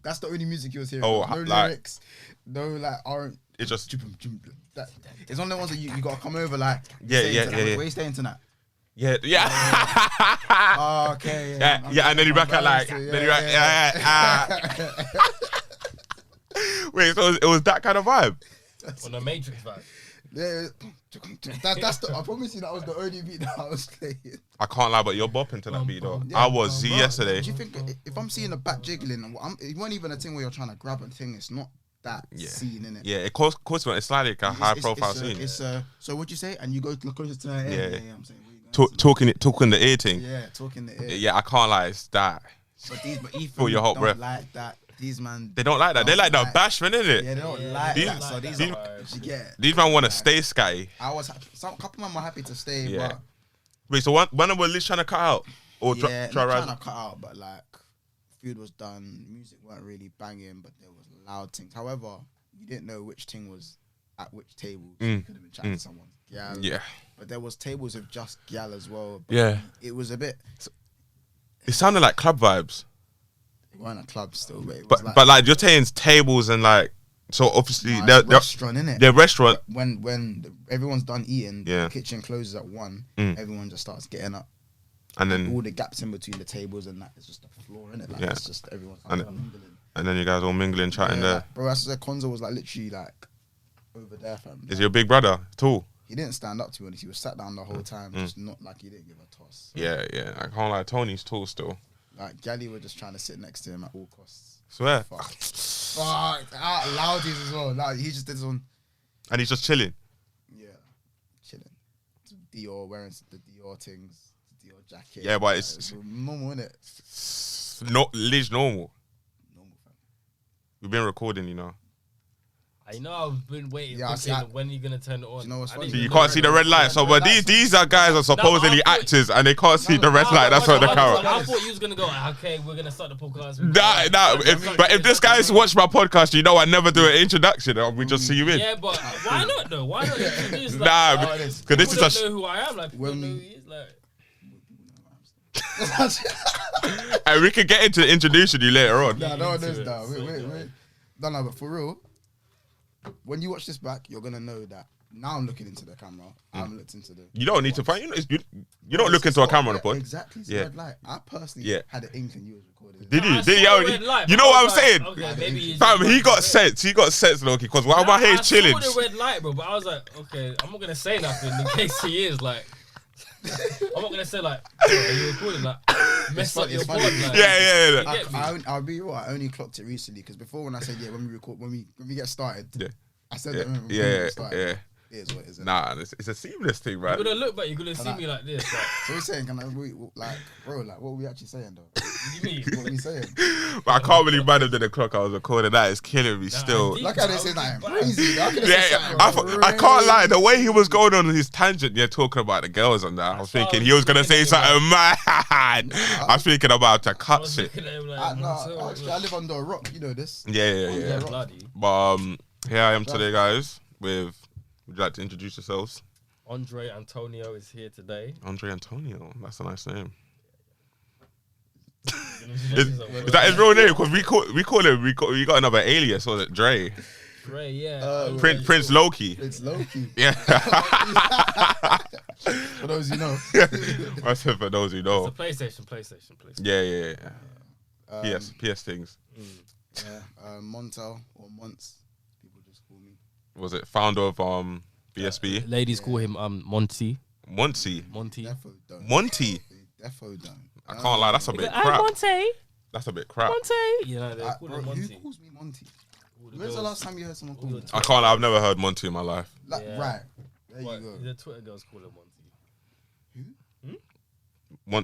That's the only music he was hearing. Oh, no like, lyrics, no like aren't. It's just it's one of the ones that you gotta come over like. Yeah. Where you staying tonight? Yeah. Oh, okay. Yeah, and then you back at like, then you Wait, so it was that kind of vibe? On the Matrix vibe. Yeah, that's the. I promise you that was the only beat that I was playing. I can't lie, but you're bopping to that beat though. Yeah, I was yesterday. Do you think if I'm seeing the back jiggling, it wasn't even a thing where you're trying to grab a thing. It's not that scene, innit? Yeah, it course it's like a high profile scene. So what you say? And you go closer to her ear. Yeah. I'm saying. Talking the ear thing. Yeah, talking the ear. Yeah, I can't lie, it's that. But Ethan for your hot don't breath. like that. These man. They don't like that. They like the bashment, innit? Yeah, they don't like that. So these man want to stay scatty. A couple of them were happy to stay. Yeah. But Wait, so when were Liz trying to cut out? Or yeah, try not rise? trying to cut out, but like food was done, music weren't really banging, but there was loud things. However, you didn't know which thing was at which table. So you could have been chatting to someone. Yeah. But there was tables of just gal as well. But Yeah. It was a bit. It sounded like club vibes. It weren't a club still, but it was But like you're saying tables and like, so obviously they're restaurant, innit? Their restaurant. When everyone's done eating, Yeah. the kitchen closes at 1. Everyone just starts getting up, And then all the gaps in between the tables and that is just the floor, innit? Like it's just everyone's mingling. And then you guys all mingling, chatting there. Like, bro, that's the Konzo was like literally like over there, fam. Is your big brother tall? He didn't stand up to me. He was sat down the whole time, just not like he didn't give a toss. Yeah. I can't lie, Tony's tall still. Like Gally were just trying to sit next to him at all costs. Swear. Fuck, out loudies as well. Like he just did his own. And he's just chilling. Yeah, chilling. Dior wearing the Dior things, Dior jacket. Yeah, but it's normal, innit? Not Liz normal. Normal, fam. We've been recording, you know. I know I've been waiting. Yeah, when are you gonna turn it on? You know what's funny? So you can't see the red light. So, but these are guys are supposedly actors and they can't see the red light. That's what the camera. I thought you was gonna go. Okay, we're gonna start the podcast. But if this guy's watched my podcast, you know I never do an introduction. We just see you in. Yeah, but why not though? Why not introduce? Like, Nah, because this is don't know who I am. Like, people don't know who he is. Like, and we can get into introducing you later on. Nah, no one knows that. Wait. No, but for real, when you watch this back, you're gonna know that. Now I'm looking into the camera. I haven't looked into the. You don't need to find. You don't look into a camera on the pod. Exactly. It's red light. I personally had an inkling you was recording. Did you? Light, you know what I'm saying? Okay, maybe Fam, he got sense. He got sense, Loki. Because while my hair chilling. I saw the red light, bro. But I was like, okay, I'm not gonna say nothing in case he is like. I'm not gonna say like, are you recording? Like, mess up your pod. Like, yeah. I'll be real. I only clocked it recently because before when I said when we record, when we get started, I said that when we get started. It is what it is. Nah, it's a seamless thing, right? You're gonna look back. You're gonna see me like this. Like. So we're saying, bro, like, what are we actually saying, though? What do you mean? What are we saying? But I can't really mind the clock I was recording. That is killing me still. Like I didn't say that crazy. I can't lie. The way he was going on his tangent, talking about the girls and that, I was thinking he was gonna say something mad. I was thinking about to cut shit. Actually, I live under a rock. You know this. Yeah. But here I am today, guys. Would you like to introduce yourselves? Andre Antonio is here today. Andre Antonio, that's a nice name. Is that his real name? Because we got another alias, was it Dre? Dre, yeah. Prince Loki. Prince Loki. Yeah. For those who know. I said for those who know. It's a PlayStation. Yeah. PS things. Montel or Monts. Was it founder of BSB? Ladies call him Monty. Monty. Defo don't. I can't lie, that's a bit crap. Monty. That's a bit crap. Monty. You know, they call him Monty. Who calls me Monty? When's the last time you heard someone call me? I can't lie, I've never heard Monty in my life. Right. There you go. The Twitter girls call him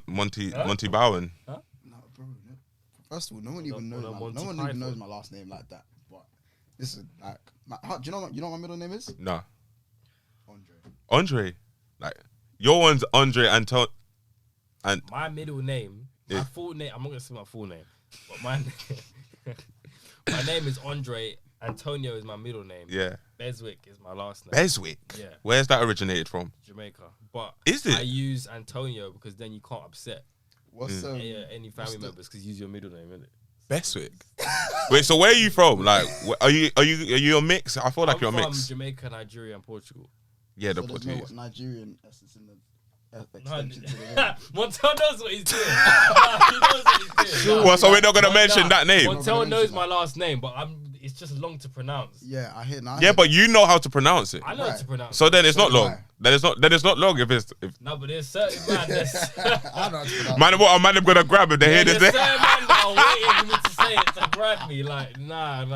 Monty. Monty Bowen. Huh? No, bro. No. First of all, no one even knows my last name like that. But this is like, do you know what my middle name is? No. Andre. Like your one's Andre Anton. And my middle name, my full name. I'm not gonna say my full name, but my name is Andre. Antonio is my middle name. Yeah. Beswick is my last name. Beswick. Yeah. Where's that originated from? Jamaica. But is it? I use Antonio because then you can't upset What's any family members because you use your middle name, innit? Beswick. Wait, so where are you from? Like, are you a mix? I feel like you're a mix. I'm from Jamaica, Nigeria, and Portugal. Yeah, the so Portuguese. No Nigerian essence in the Montel knows what he's doing. He knows what he's doing. Well, so we're not gonna mention that name. Montel knows my last name, but it's just long to pronounce. Yeah, I hear now. Yeah, but you know how to pronounce it. I know how to pronounce. So then it's not long. Why? Then it's not long if it's. No, but there's certain man that's. I know how to pronounce. Man, what a man, I'm gonna grab if they hear this. There's certain man that are waiting for me to say it to grab me. Like, nah.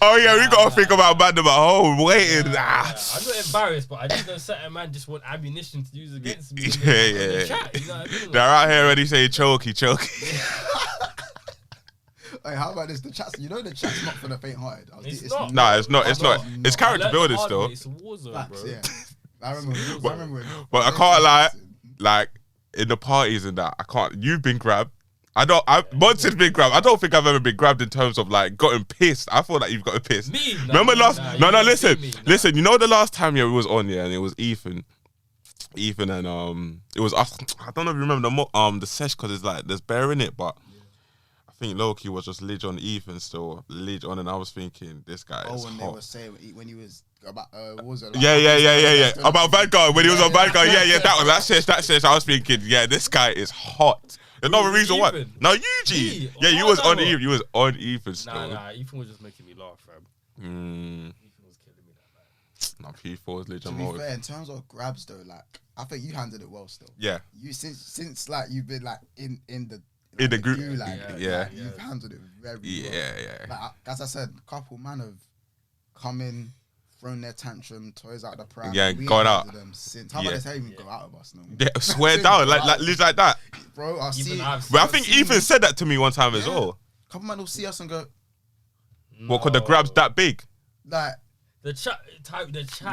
Oh yeah, we gotta think about man at home waiting. I'm not embarrassed, but I just know certain man just want ammunition to use against me. Yeah. In the chat, you know what I mean? They're out here already saying chokey. Hey, how about this? The chat's, you know, the chat's not for the faint-hearted. It's not. Nah, it's not. It's character building still. It's a war zone, Facts, bro. yeah. I remember. But I can't lie. Like in the parties and that, I can't. You've been grabbed. Montel's been grabbed. I don't think I've ever been grabbed in terms of like gotten pissed. I feel like you've gotten pissed. Me? Remember last? No. Listen. Listen. You know the last time we was on and it was Ethan and it was us. I don't know if you remember the sesh because it's like there's bear in it, but I think Loki was just lidge on Ethan still lidge on, and I was thinking this guy is when hot. they were saying when he was about was it? Like, Yeah. About Vanguard when he was on Vanguard. Yeah. That sesh. I was thinking, yeah, this guy is hot. There's no reason why. No, Eugene. Yeah, you was on Ethan. You was on Ethan still. Nah. Ethan was just making me laugh, fam. Ethan was killing me that night. Nah, P4 is legit. To be fair, in terms of grabs though, like I think you handled it well still. Yeah. You since like you've been like in the group. Like, you've handled it very well. Yeah. Like as I said, a couple man have come in, thrown their tantrum, toys out the pram. Yeah, we gone ain't out. handled them since. How about they even go out of us now? Yeah, swear down, like live like that. Bro, I see. But I think Ethan said that to me one time as well. Couple man will see us and go, Well, could the grabs that big? like, The chat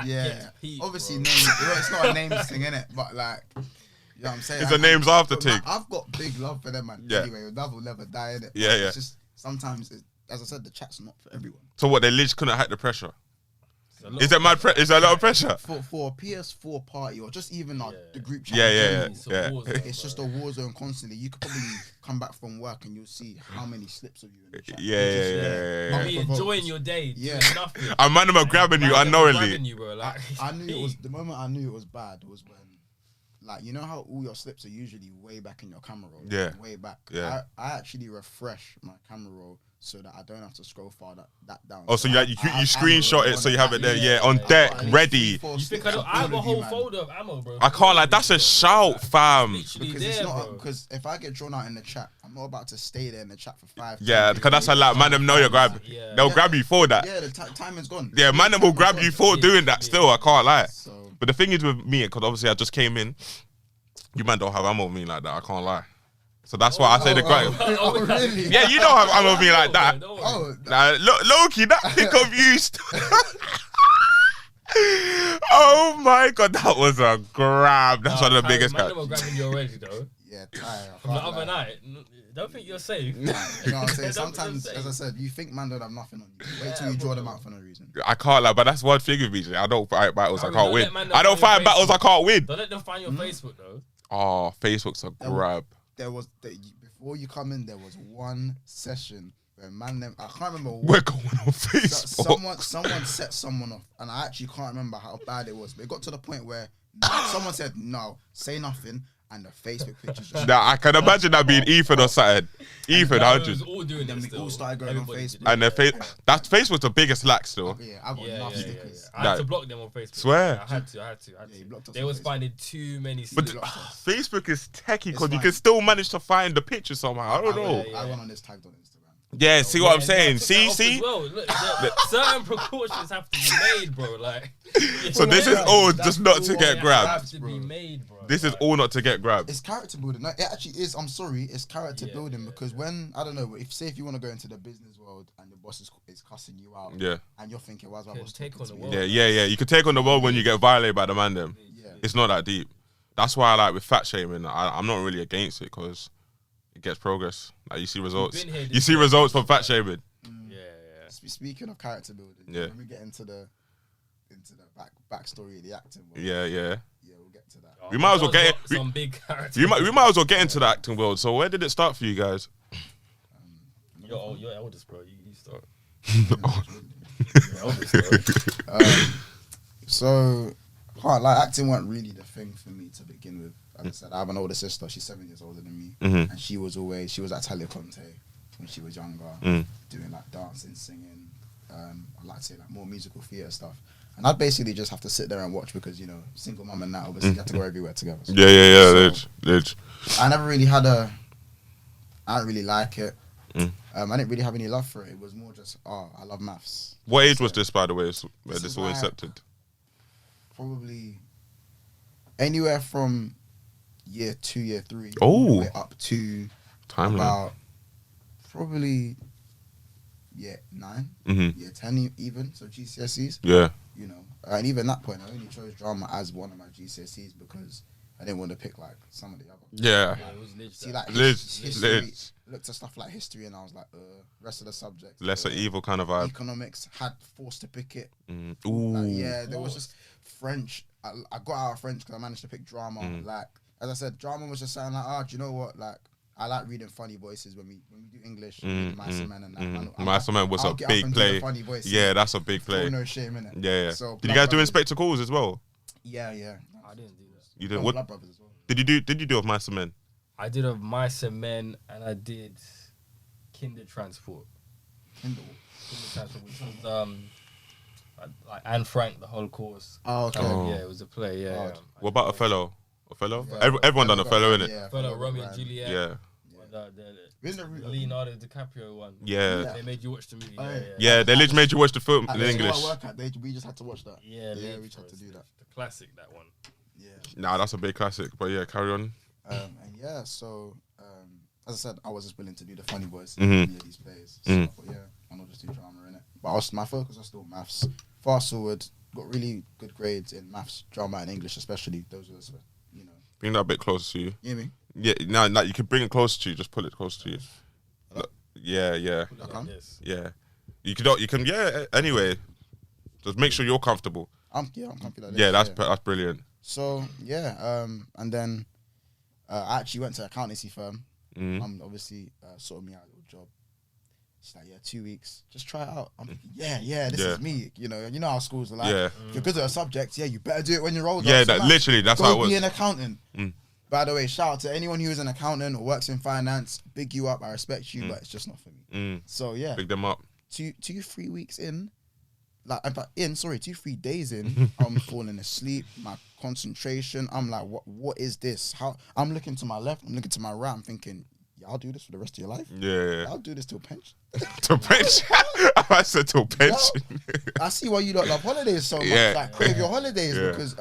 yeah. gets peaked, Obviously, bro. names. It's not a names thing, innit? But like, you know what I'm saying? It's a names after thing. I've got big love for them, man. Yeah. Anyway, love will never die, innit? Yeah. It's just sometimes, as I said, the chat's not for everyone. So what? They literally couldn't hack the pressure. Is there mad? Is there a lot of pressure? For a PS4 party or just even the group chat. Yeah. It's just a war zone constantly. You could probably come back from work and you'll see how many slips of you in the chat. Yeah. You'll be enjoying your day, doing nothing. A man am grabbing you unknowingly. Grabbing you, bro. Like, I knew it was the moment I knew it was bad was when, like, you know how all your slips are usually way back in your camera roll. Yeah. Way back. Yeah. I actually refresh my camera roll so that I don't have to scroll far that down. Oh, so you screenshot it so you have it there, yeah, on deck, ready. You think I have a whole folder of ammo, bro? I can't, like, that's a shout, fam. Because it's not, because if I get drawn out in the chat, I'm not about to stay there in the chat for 5 Yeah, because that's a lot. Man, them know you're grabbing. Yeah. They'll grab you for that. Yeah, the time is gone. Yeah, man, them will grab you for doing that still. I can't lie. So, But the thing is with me, because obviously I just came in, you man don't have ammo with me like that. I can't lie. So that's why I say the guy. oh, really? Yeah, you don't have ammo with me like that. Oh, Nah, Loki, that pick of you. Oh my god, that was a grab. That's one of the biggest Man, grabs. were grabbing you already, though. yeah, tired. From the other night. Don't think you're safe. You know what I'm saying? Don't Sometimes, think as you're I safe. said, you think man don't have nothing on you. Wait till you draw them out for no reason. I can't lie, but that's one thing with me. I don't fight battles I Harry, can't don't win. let man know I don't on your fight battles I can't win. Don't let them find your Facebook, though. Oh, Facebook's a grab. There was before you come in, there was one session where man them. I can't remember. We're going on Facebook. Someone set someone off, and I actually can't remember how bad it was. But it got to the point where someone said, "No, say nothing," and the Facebook pictures. Just Now I can imagine that being Ethan or something. Ethan, No, 100. it was all doing then it we still. all started going on Everybody Facebook. did it. And that's Facebook's the biggest lack still. Yeah, I got enough stickers. I had to block them on Facebook. Swear. I had to. Yeah, you blocked us They on was Facebook. finding too many. But slips. Facebook is techie because you fine. can still manage to find the picture somehow. I don't know. yeah. I went on this tagged on Instagram. Yeah, see what I'm saying? I took that off See? as well. Look, certain precautions have to be made, bro. Like, So this is all just not to get They grabbed. have to be made, bro. This is all not to get grabbed. It's character building. No, it actually is. I'm sorry, it's character building because when I don't know, if you want to go into the business world and the boss is cussing you out, Yeah. and you're thinking, why's my boss Take talking on to the me? world. Yeah. You can take on the world when you get violated by the man them. Yeah. It's not that deep. That's why I like with fat shaming, I'm not really against it because it gets progress. Like you see results. been here, You see results from fat shaming. Yeah. Speaking of character building, Yeah. when we get into the backstory of the acting world, Yeah. we'll get to that. We might as well get it. Some big characters. We might as well get into the acting world. So where did it start for you guys? You're eldest, bro. You start. So, like acting wasn't really the thing for me to begin with. Like I said, I have an older sister. She's 7 years older than me, and she was at Teleconte when she was younger, doing like dancing, singing. I like to say like more musical theatre stuff. And I'd basically just have to sit there and watch because, you know, single mum and that, obviously you have to go everywhere together. So, Ledge. I never really I didn't really like it. I didn't really have any love for it. It was more just, I love maths. What age was this, by the way, where this all like accepted? Probably anywhere from year 2, year 3. Oh. All the way up to Timeline. about probably year 9, year 10 even, so GCSEs. Yeah. You know, and even that point, I only chose drama as one of my GCSEs because I didn't want to pick like some of the other. Yeah. It was ledge. See, like History. Looked at stuff like history, and I was like, rest of the subjects. Lesser evil kind of vibe. Economics had forced to pick it. Ooh. Like, yeah, there was just French. I got out of French because I managed to pick drama. Like as I said, drama was just saying like, do you know what? Like I like reading funny voices when we do English. Mice and Men and that. Mice and Men was a big play. Yeah, that's a big play. No shame in it. Yeah. So did you guys do Inspector Calls as well? Yeah. I didn't do that. You did Oh, what? Blood Brothers as well. Did you do of Mice and Men? I did of Mice and Men, and I did Kinder Transport. Kindle. Kinder Transport, which was like Anne Frank, the whole course. Oh, okay. Yeah, it was a play. Yeah. What about Othello? Othello? Yeah. Everyone done Othello, innit? Yeah, Fellow Romeo and Juliet. Yeah. The Leonardo DiCaprio one. Yeah. They made you watch the movie. Oh, yeah. Yeah, they literally made you watch the film At in the English. school I work at, we just had to watch that. Yeah, we just had to do that. The classic, that one. Yeah. Nah, that's a big classic. But yeah, carry on. And yeah, so as I said, I was just willing to do the funny voice in any of these plays. So I thought, and I'll just do drama in it. But my focus was still maths. Fast forward, got really good grades in maths, drama, and English, especially. Those were, you know. Bring that a bit closer to you. You hear me? Yeah, no, you can bring it closer to you. Just pull it closer to you. Look, yeah. I can? Yeah. You can. Yeah. Anyway, just make sure you're comfortable. I'm comfy like this. Yeah, that's brilliant. So yeah, and then I actually went to an accountancy firm. Obviously sorted me out a little job. She's like, 2 weeks, just try it out. I'm thinking, this is me. You know how schools are like. Yeah. If you're good at a subject, you better do it when you're older. Yeah, So literally, that's how it go was. be an accountant. By the way, shout out to anyone who is an accountant or works in finance. Big you up. I respect you, but it's just not for me. So yeah, Big them up. 2-3 weeks in, 2-3 days in, I'm falling asleep. My concentration, I'm like, what is this? How? I'm looking to my left, I'm looking to my right. I'm thinking, y'all do this for the rest of your life? Yeah. I'll do this till pension. Till pension. I said till pension. I see why you don't love holidays so much. Like crave your holidays because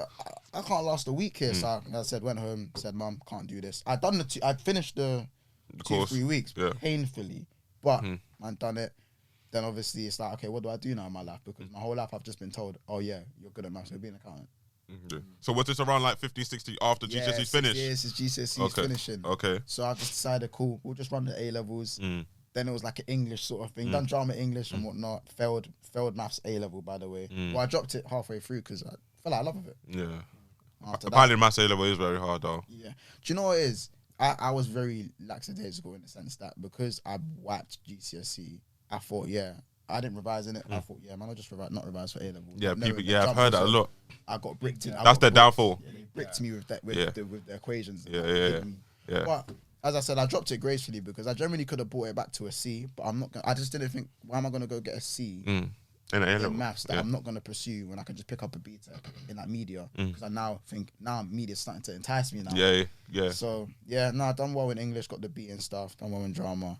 I can't last a week here. So I said, went home, said, Mum, can't do this. I'd finished the course. 2-3 weeks painfully, but I'd done it. Then obviously it's like, okay, what do I do now in my life? Because my whole life I've just been told, oh yeah, you're good at maths, so be an accountant. So was this around like 50, 60 after GCSE finished? Yeah, since GCSE finishing. Okay. So I just decided, cool, we'll just run the A-levels. Then it was like an English sort of thing. Done drama, English and whatnot. Failed maths A-level, by the way. Well, I dropped it halfway through because I fell out of love with it. Yeah. After Apparently maths A-level is very hard though. Yeah. Do you know what it is? I was very lackadaisical in the sense that because I whacked GCSE, I thought, I didn't revise in it. I thought, man, I'll just not revise for A-level. Yeah, I've heard that a lot. I got bricked in. That's their downfall. Yeah, they bricked me with the equations. Yeah. But as I said, I dropped it gracefully because I generally could have brought it back to a C, but I'm not gonna, I just didn't think, why am I going to go get a C in maths that I'm not going to pursue when I can just pick up a B Tech in that media? Because I now think, media's starting to entice me now. Yeah. So, I done well in English, got the B and stuff, done well in drama.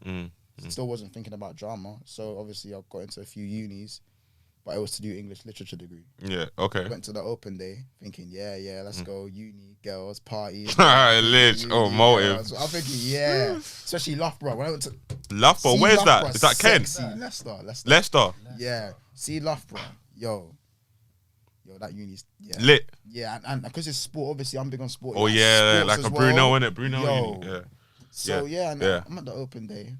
Still wasn't thinking about drama. So, obviously, I got into a few unis, but it was to do English literature degree. Yeah, okay. Went to the open day thinking, let's go, uni, girls, parties. Lich, motive. So I'm thinking, especially Loughborough. When I went to Loughborough, where's Loughborough, that? Is that Kent? Leicester. Yeah, see Loughborough, yo, that uni's lit. Yeah, and because it's sport, obviously I'm big on sport. Oh yeah, like a Bruno, innit? Bruno, yo. Yeah. So I'm at the open day, and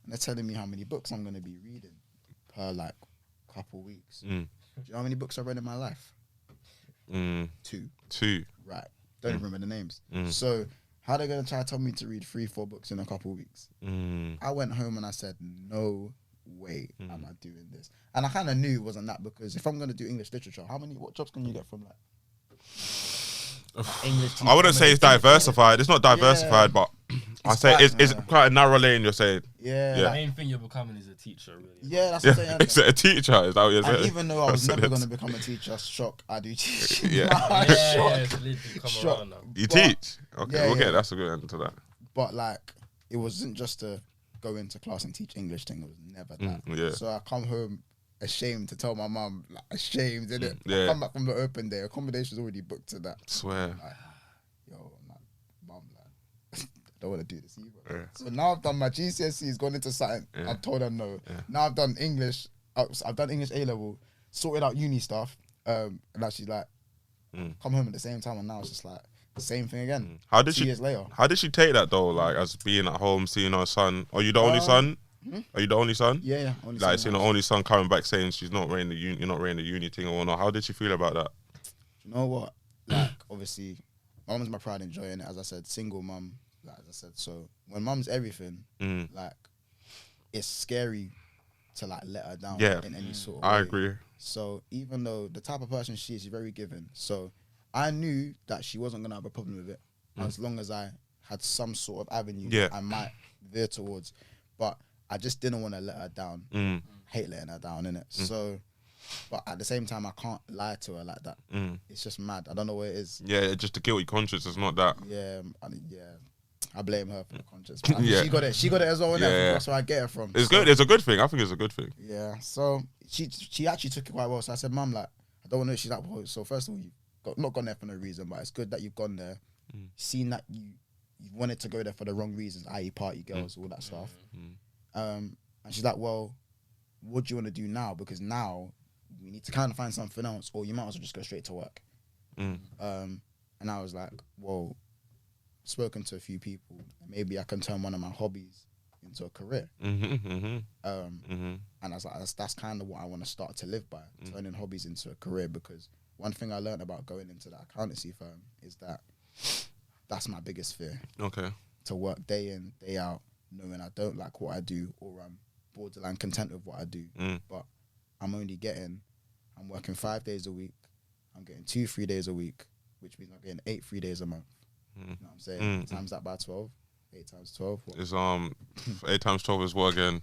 they're telling me how many books I'm gonna be reading per like couple weeks. Do you know how many books I've read in my life? 2. Two. Right. Don't even remember the names. Mm. So How they gonna try to tell me to read 3-4 books in a couple of weeks? I went home and I said, no way am I doing this. And I kind of knew it wasn't that, because if I'm gonna do English literature, what jobs can you get from English? I wouldn't say it's diversified. It's not diversified, but I say it's quite a narrow lane. You're saying. Yeah. The main thing you're becoming is a teacher, really. Yeah, that's what I'm saying. It's a teacher. Is that what you're saying? And even though I was never gonna become a teacher, shock, I do teach. Shock. You teach? Okay, that's a good answer to that. But like, it wasn't just to go into class and teach English thing. It was never that. So I come home ashamed to tell my mum, like, ashamed, innit? I come back from the open day, accommodation's already booked to that. Swear. Like, yo, I'm like, mum, like, I don't want to do this either. So now I've done my GCSEs, gone into something. I've told her no. Now I've done English. I've done English A level, sorted out uni stuff, and now she's like, come home at the same time, and now it's just like the same thing again. How did 2 years later. How did she take that though? Like, as being at home, seeing her son. Are you the only son? Are you the only son? Yeah, only like, son. seeing the only son coming back saying she's not running the uni, you're not running the uni thing or whatnot. How did she feel about that? You know what? Like, obviously, my mum's my pride and joy in it. As I said, single mum. Like, as I said, so when mum's everything, like, it's scary to like let her down in any sort of way. I agree. So even though the type of person she is, she's very giving. So I knew that she wasn't gonna have a problem with it as long as I had some sort of avenue I might veer towards. But I just didn't want to let her down. Hate letting her down, innit? So, but at the same time, I can't lie to her like that. It's just mad. I don't know what it is. Yeah, just the guilty conscience. It's not that. Yeah, I blame her for the conscience. She got it. She got it as well. Yeah. That's where I get it from. It's good. It's a good thing. I think it's a good thing. Yeah. So she actually took it quite well. So I said, Mum, like, I don't want to. She's like, well, so first of all, you've not gone there for no reason, but it's good that you've gone there. Seen that you wanted to go there for the wrong reasons, i.e. party girls, all that stuff. And she's like, well, what do you want to do now? Because now we need to kind of find something else, or you might as well just go straight to work. And I was like, well, spoken to a few people, maybe I can turn one of my hobbies into a career. And I was like, that's kind of what I want to start to live by, turning hobbies into a career. Because one thing I learned about going into that accountancy firm is that that's my biggest fear. Okay. To work day in, day out, knowing I don't like what I do, or I'm borderline content with what I do, but I'm working 5 days a week, I'm getting 2-3 days a week, which means I'm getting 8 3 days a month. You know what I'm saying? Times that by 12. 8 times 12. What? It's 8 times 12 is what again?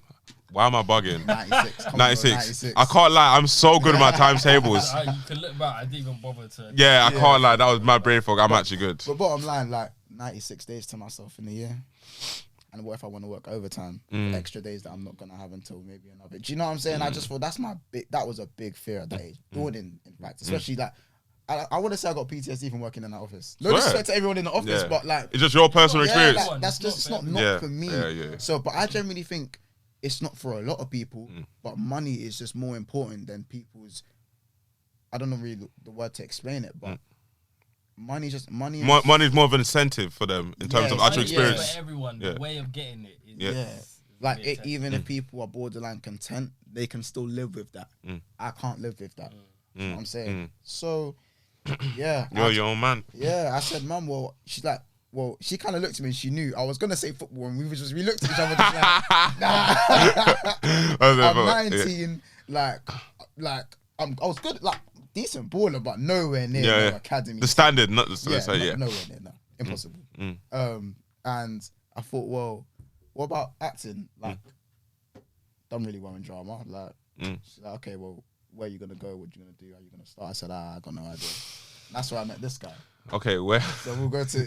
Why am I bugging? 96. 96. I can't lie, I'm so good at my timetables. You can look back, I didn't even bother to. Yeah, I can't lie, that was my brain fog. I'm actually good. But bottom line, like 96 days to myself in a year. And what if I want to work overtime? Extra days that I'm not gonna have until maybe another. Do you know what I'm saying? I just thought that was a big fear at that age. Daunting, in fact, especially like. I want to say I got PTSD from working in that office. No disrespect to everyone in the office, but like it's just your personal experience. Like, that's just it's not for me. So, but I generally think it's not for a lot of people. But money is just more important than people's. I don't know really the word to explain it, but money is money is more of an incentive for them in terms of actual experience. For everyone, the way of getting it is like even if people are borderline content, they can still live with that. I can't live with that. You know what I'm saying? So. Yeah, you're your own man. Yeah, I said, Mum. Well, she's like, well, she kind of looked at me and she knew I was gonna say football, and we looked at each other. Just like, nah. I'm 19, like I was good, like decent baller, but nowhere near no academy. The standard, not the nowhere near, no, impossible. And I thought, well, what about acting? Like, don't really want in drama. Like, she's like, okay, well. Where are you going to go? What are you going to do? Are you going to start? I said, I got no idea. And that's where I met this guy. Okay, where? So we'll go to,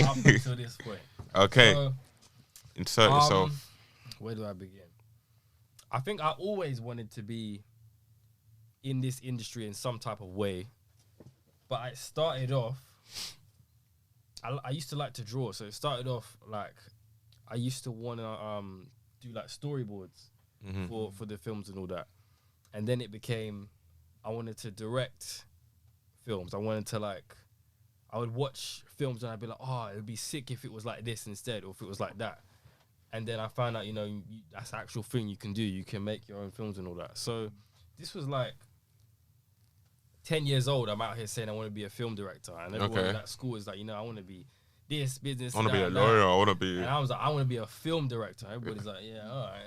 Up until this point. Okay. So, insert yourself. Where do I begin? I think I always wanted to be in this industry in some type of way. But I started off, I used to like to draw. So it started off like, I used to want to do like storyboards. For the films and all that, and then it became I wanted to direct films. I wanted to I would watch films and I'd be like, oh, it would be sick if it was like this instead, or if it was like that. And then I found out, that's the actual thing you can do. You can make your own films and all that. So this was like 10 years old, I'm out here saying I want to be a film director, and everyone at school is like, I want to be this business. I want to be a lawyer. I want to be. And I was like, I want to be a film director. Everybody's like, yeah, all right,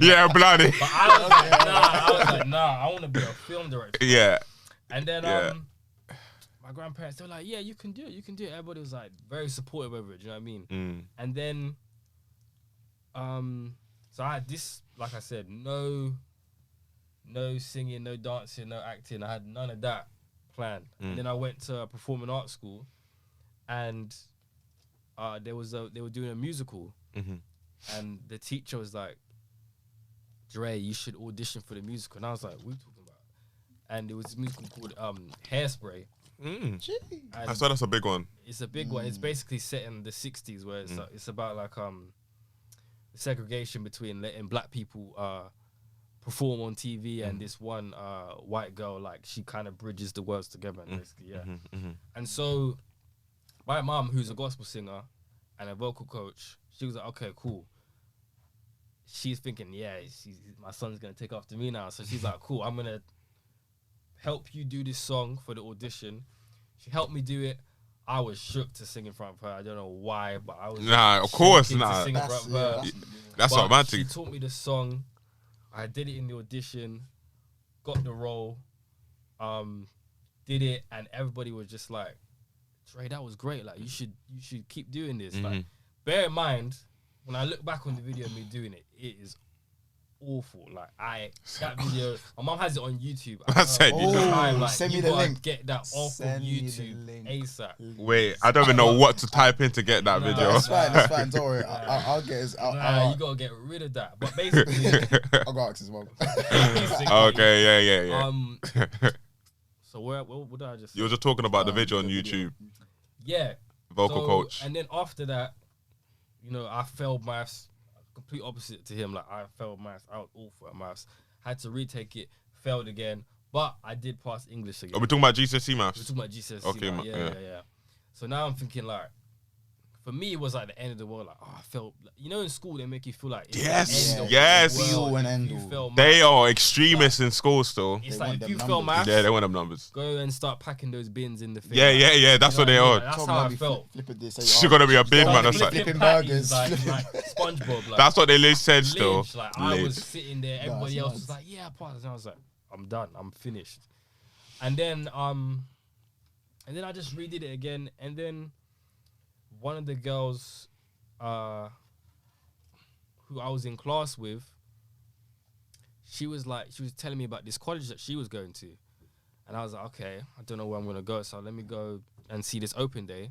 yeah. Yeah, bloody. But I was like, nah, I want to be a film director. Yeah. And then my grandparents, they were like, yeah, you can do it. Everybody was like very supportive of it. Do you know what I mean? And then, so I had this, like I said, no singing, no dancing, no acting. I had none of that planned. And then I went to a performing arts school, and they were doing a musical, and the teacher was like, Dre, you should audition for the musical. And I was like, what are you talking about? And it was a musical called Hairspray. I saw that's a big one. It's a big one. It's basically set in the 60s, where it's about like segregation between letting black people perform on TV and this one white girl, like she kind of bridges the worlds together, basically, And so my mom, who's a gospel singer and a vocal coach, she was like, okay, cool. She's thinking, my son's gonna take after me now, so she's like, cool, I'm gonna help you do this song for the audition. She helped me do it. I was shook to sing in front of her. I don't know why, but I was of course to sing in front of her. That's But romantic. She taught me the song. I did it in the audition, got the role, did it, and everybody was just like, Dre, that was great. Like, you should keep doing this. Like, bear in mind, when I look back on the video of me doing it, it is awful. Like, that video, my mom has it on YouTube. Send me the link. Get that off of YouTube ASAP. Wait, I don't even know what to type in to get that video. That's fine. Don't worry. I'll get his. You gotta get rid of that. But basically, I'll go ask as well. Okay, yeah. So what did I just say? You were just talking about the video on YouTube. Yeah. Vocal coach. And then after that, I failed maths. Complete opposite to him. Like, I failed maths. I was awful at maths. Had to retake it. Failed again. But I did pass English again. Are we talking about GCSE maths? We're talking about GCSE. Okay, yeah. So now I'm thinking, like, for me, it was like the end of the world. Like, I felt, in school they make you feel like it's the end of the world. They are extremists in school still. It's like if you fail maths, they want them numbers. Go and start packing those bins in the thing. Yeah. That's what they are. That's how I felt. She's gonna be a big man. That's flipping burgers, like SpongeBob. Like, that's what they said still. Like, I was sitting there, everybody else was like, yeah, pass. And I was like, I'm done. I'm finished. And then I just redid it again, and then one of the girls who I was in class with, she was telling me about this college that she was going to. And I was like, okay, I don't know where I'm going to go, so let me go and see this open day.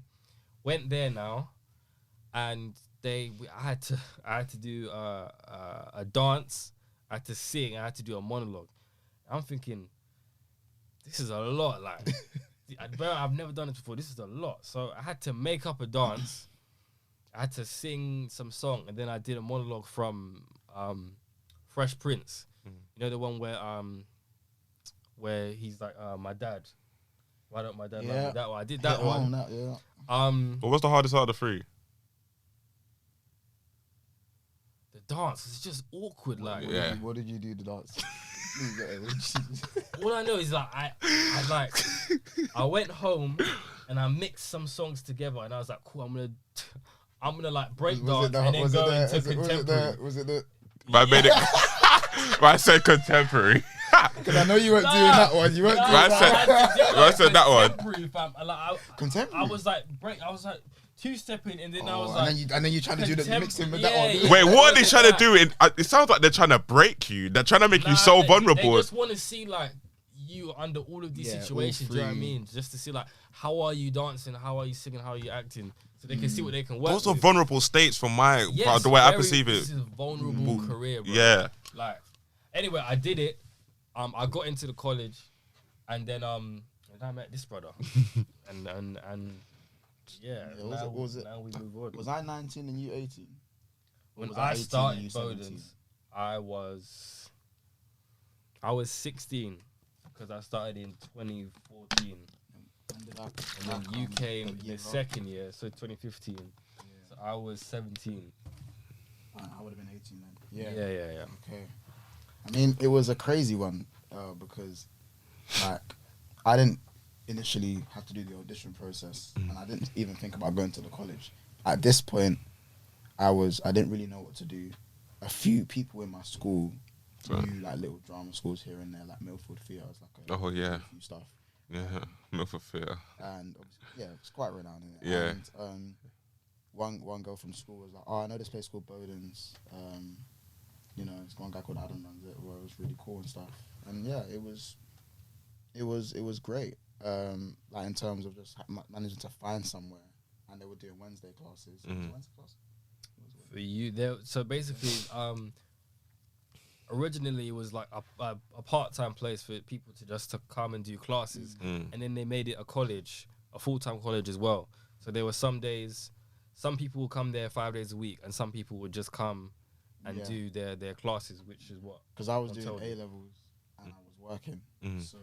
Went there now, and I had to do a dance, I had to sing, I had to do a monologue. I'm thinking, this is a lot, like... I've never done it before. This is a lot. So I had to make up a dance. I had to sing some song, and then I did a monologue from Fresh Prince. You know, the one where he's like, my dad. Why don't my dad love me? That one. I did that one. What was the hardest out of the three? The dance is just awkward. Like, what did you do to dance? All I know is like I went home and I mixed some songs together, and I was like, cool, I'm gonna like break dance and then go into contemporary. Was it the? I made it. I said contemporary. Because I know you weren't doing that one. You weren't doing that. I said that one. Contemporary. I was like two-stepping, and then I was like... And then you trying to do the mixing with that one. Wait, what are they trying to do? It sounds like they're trying to break you. They're trying to make you so vulnerable. They just want to see, like, you under all of these situations, do you know what I mean? Just to see, like, how are you dancing? How are you singing? How are you acting? So they can see what they can work with. Those are vulnerable states from the way I perceive it. This is a vulnerable career, bro. Yeah. Like, anyway, I did it. I got into the college, and then I met this brother. and yeah, now we move on. Was I 19 and you 18? When I started Bowden's, I was 16 because I started in 2014. And then you came the second year, so 2015. Yeah. So I was 17. I would have been 18 then. Yeah. Okay. I mean, it was a crazy one because, like, I didn't initially have to do the audition process, and I didn't even think about going to the college. At this point, I didn't really know what to do. A few people in my school knew like little drama schools here and there, like Milford Theatre, like a few stuff. Yeah, Milford Theatre. And yeah, it's quite renowned. Isn't it? Yeah. And one girl from school was like, "Oh, I know this place called Bowden's. You know, it's one guy called Adam runs it. Well, it was really cool and stuff." And yeah, it was great. Like in terms of just managing to find somewhere, and they were doing Wednesday classes. Wednesday class? For you, there. So basically, originally it was like a part-time place for people to come and do classes, and then they made it a college, a full-time college as well. So there were some days, some people would come there 5 days a week, and some people would just come and do their classes, which is what. Because I was doing A levels and I was working, so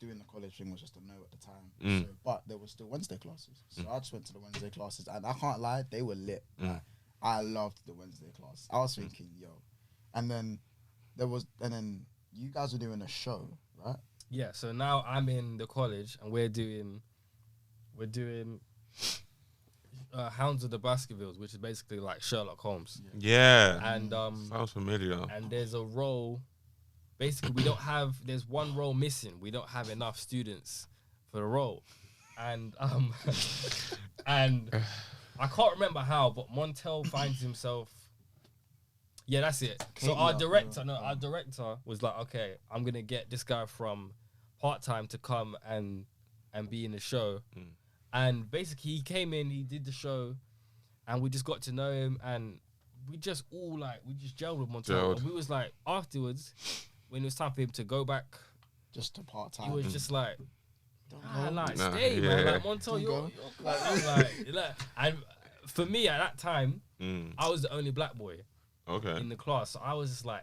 doing the college thing was just a no at the time. So, but there was still Wednesday classes, so I just went to the Wednesday classes, and I can't lie, they were lit. Like, I loved the Wednesday class. I was thinking, yo, and then you guys were doing a show, right? Yeah. So now I'm in the college, and we're doing Hounds of the Baskervilles, which is basically like Sherlock Holmes. Yeah. And sounds familiar. And there's a role. Basically, there's one role missing. We don't have enough students for the role. And and I can't remember how, but Montel finds himself. Yeah, that's it. So our director was like, okay, I'm gonna get this guy from part-time to come and be in the show. And basically, he came in, he did the show, and we just got to know him, and we just gelled with Montel. And we was like, afterwards, when it was time for him to go back, just to part-time, he was just like, stay, man. Like, Montel, you're like, and for me at that time, I was the only black boy in the class. So I was just like,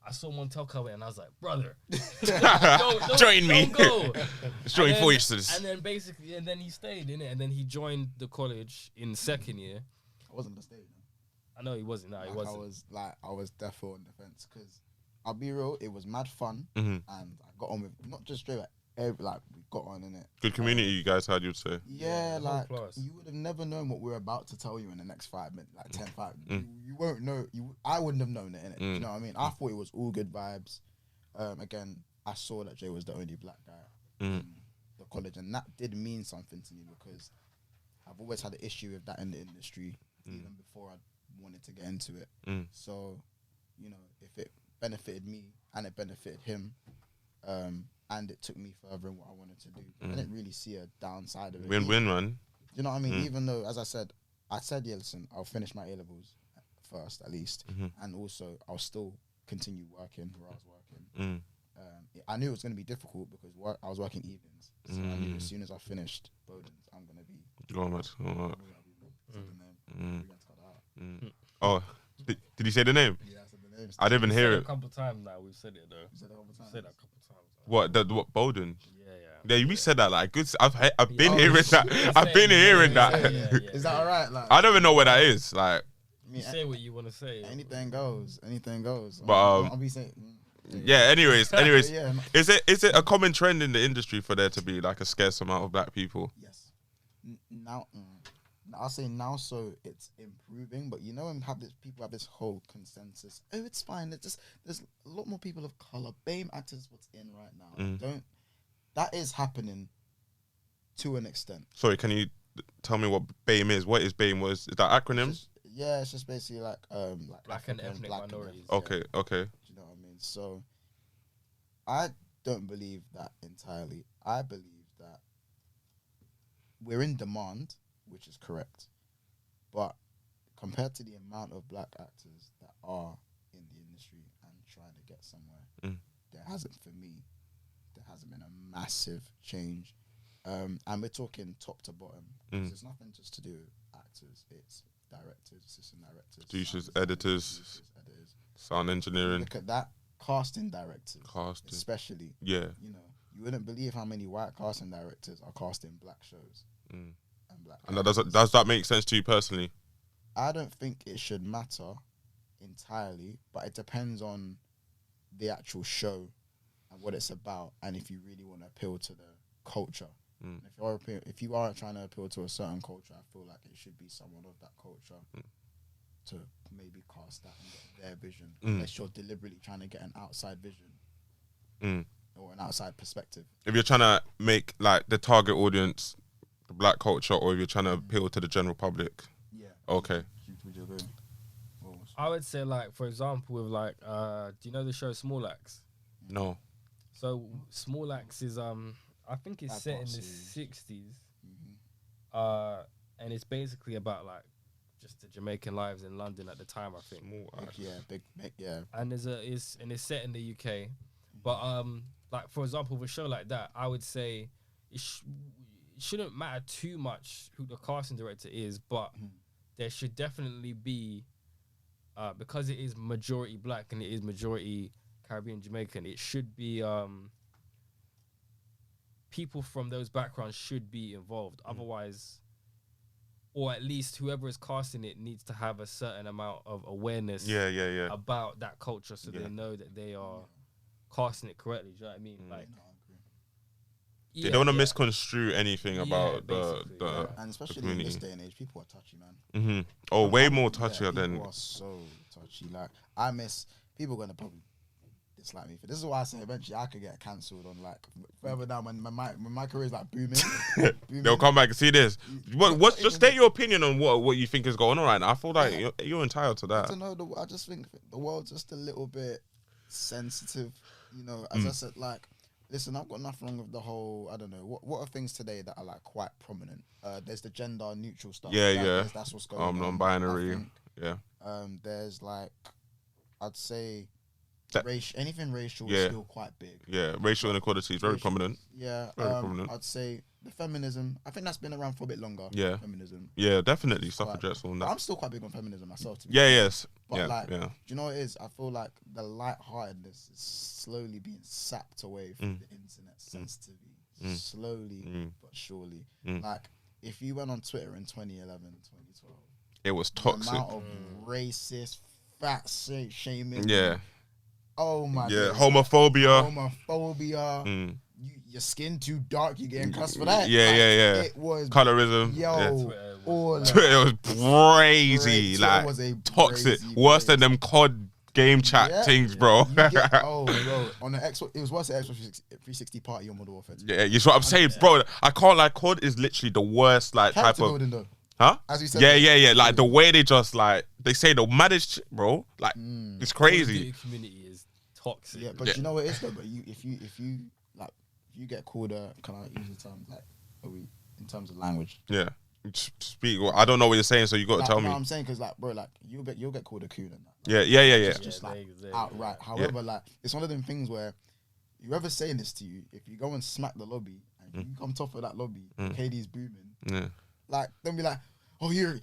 I saw Montel come in and I was like, brother, don't join me. Don't go. Join forces. And then basically, and then he stayed in it, and then he joined the college in second year. I wasn't gonna stay. I know he wasn't. No, he wasn't. I was definitely on the fence because I'll be real, it was mad fun, and I got on with not just straight we got on in it. Good community, you guys had, you'd say. Yeah, like you would have never known what we're about to tell you in the next 5 minutes, like 10, 5. You won't know. I wouldn't have known it in it. You know what I mean? I thought it was all good vibes. Again, I saw that Jay was the only black guy in the college, and that did mean something to me because I've always had an issue with that in the industry, even before I wanted to get into it. So, you know, if it benefited me and it benefited him, and it took me further in what I wanted to do, I didn't really see a downside of it. Win-win, man. You know what I mean? Even though, as I said, yeah, listen, I'll finish my A-levels first, at least, and also I'll still continue working where I was working. I knew it was going to be difficult because I was working evenings, so I knew as soon as I finished Bowden's, I'm going to be... Go on, mate. Oh, did he say the name? Yeah, I said the name. I didn't even hear it. A couple of times now, we've said it though. You said it a couple of times? Said that a couple of times. What Bowden? Yeah. Yeah, we said that like good. I've been hearing that. I've been hearing that. Yeah. Is that alright? Like, I don't even know where that is. Like, you say what you want to say. Anything goes. But I'll be saying. Yeah. Anyways. Yeah, Is it a common trend in the industry for there to be like a scarce amount of black people? Yes. Now, I'll say now, so it's improving. But you know, people have this whole consensus. Oh, it's fine. There's a lot more people of color. BAME actors, what's in right now. That is happening to an extent. Sorry, can you tell me what BAME is? What is BAME? Is that acronym? It's just basically like black and ethnic minorities. Okay. Do you know what I mean? So I don't believe that entirely. I believe that we're in demand, which is correct, but compared to the amount of black actors that are in the industry and trying to get somewhere, there hasn't been a massive change, and we're talking top to bottom. There's nothing just to do with actors. It's directors, assistant directors, producers, editors, sound engineering. Look at that, casting directors, especially. Yeah, you know, you wouldn't believe how many white casting directors are casting black shows. And does that make sense to you personally? I don't think it should matter entirely, but it depends on the actual show and what it's about, and if you really want to appeal to the culture. If you are trying to appeal to a certain culture, I feel like it should be someone of that culture to maybe cast that and get their vision, unless you're deliberately trying to get an outside vision or an outside perspective. If you're trying to make like the target audience the black culture, or if you're trying to appeal to the general public. Yeah. Okay. Would you agree? I would say, like, for example, with like, do you know the show Small Axe? No. So Small Axe is I think it's set in the 60s, and it's basically about like just the Jamaican lives in London at the time. I think. Big, yeah. And it's set in the UK, but like for example, with a show like that, I would say it shouldn't matter too much who the casting director is, but there should definitely be. Because it is majority black and it is majority Caribbean Jamaican, it should be people from those backgrounds should be involved. Otherwise, or at least whoever is casting it needs to have a certain amount of awareness about that culture, so they know that they are casting it correctly. Do you know what I mean? Like, they don't want to misconstrue anything about the and especially in this day and age, people are touchy, man. Oh, way more touchier than. People are so touchy. Like, I miss people gonna probably dislike me for this. Is why I say eventually I could get cancelled on like further down when my career is like booming. They'll come back and see this. What's just state your opinion on what you think is going on right now. I feel like you're entitled to that. I don't know. I just think the world's just a little bit sensitive. You know, as I said, like. Listen, I've got nothing wrong with the whole, I don't know, what are things today that are like quite prominent? There's the gender neutral stuff. That's what's going on. Non-binary, there's like, I'd say, anything racial is still quite big. Yeah, racial inequality is very prominent. Yeah, very prominent. I'd say the feminism, I think that's been around for a bit longer. Yeah. Feminism. Yeah, definitely, suffragettes on that. I'm still quite big on feminism myself. Yes. But do you know what it is? I feel like the lightheartedness is slowly being sapped away from the internet sensitivity. Slowly but surely. Like, if you went on Twitter in 2011, 2012, it was toxic. The amount of racist, fat shaming. Yeah. Oh my god. Yeah, homophobia. Your skin too dark, you getting cussed for that. Yeah. It was colorism. Twitter was crazy. Like, was toxic. Worse than them COD game chat things, bro. Bro. On the Xbox, it was worse than Xbox 360 party on Modern Warfare 2. Yeah, you see what I'm saying, bro. I can't like COD is literally the worst like character type of building, though. Huh? As you said, yeah. Like the way they just like they say the maddest shit, bro. Like it's crazy. The community is toxic. Yeah, but you know what it is though. But if you get called can I use the term like in terms of language? Yeah, speak. I don't know what you're saying, so you got to tell me. I'm saying because like bro, like you'll get called a coon and that. Like, yeah. Just like outright. However, like it's one of them things where whoever's saying this to you, if you go and smack the lobby and you come top of that lobby, KD's booming. Like don't be like, oh, you're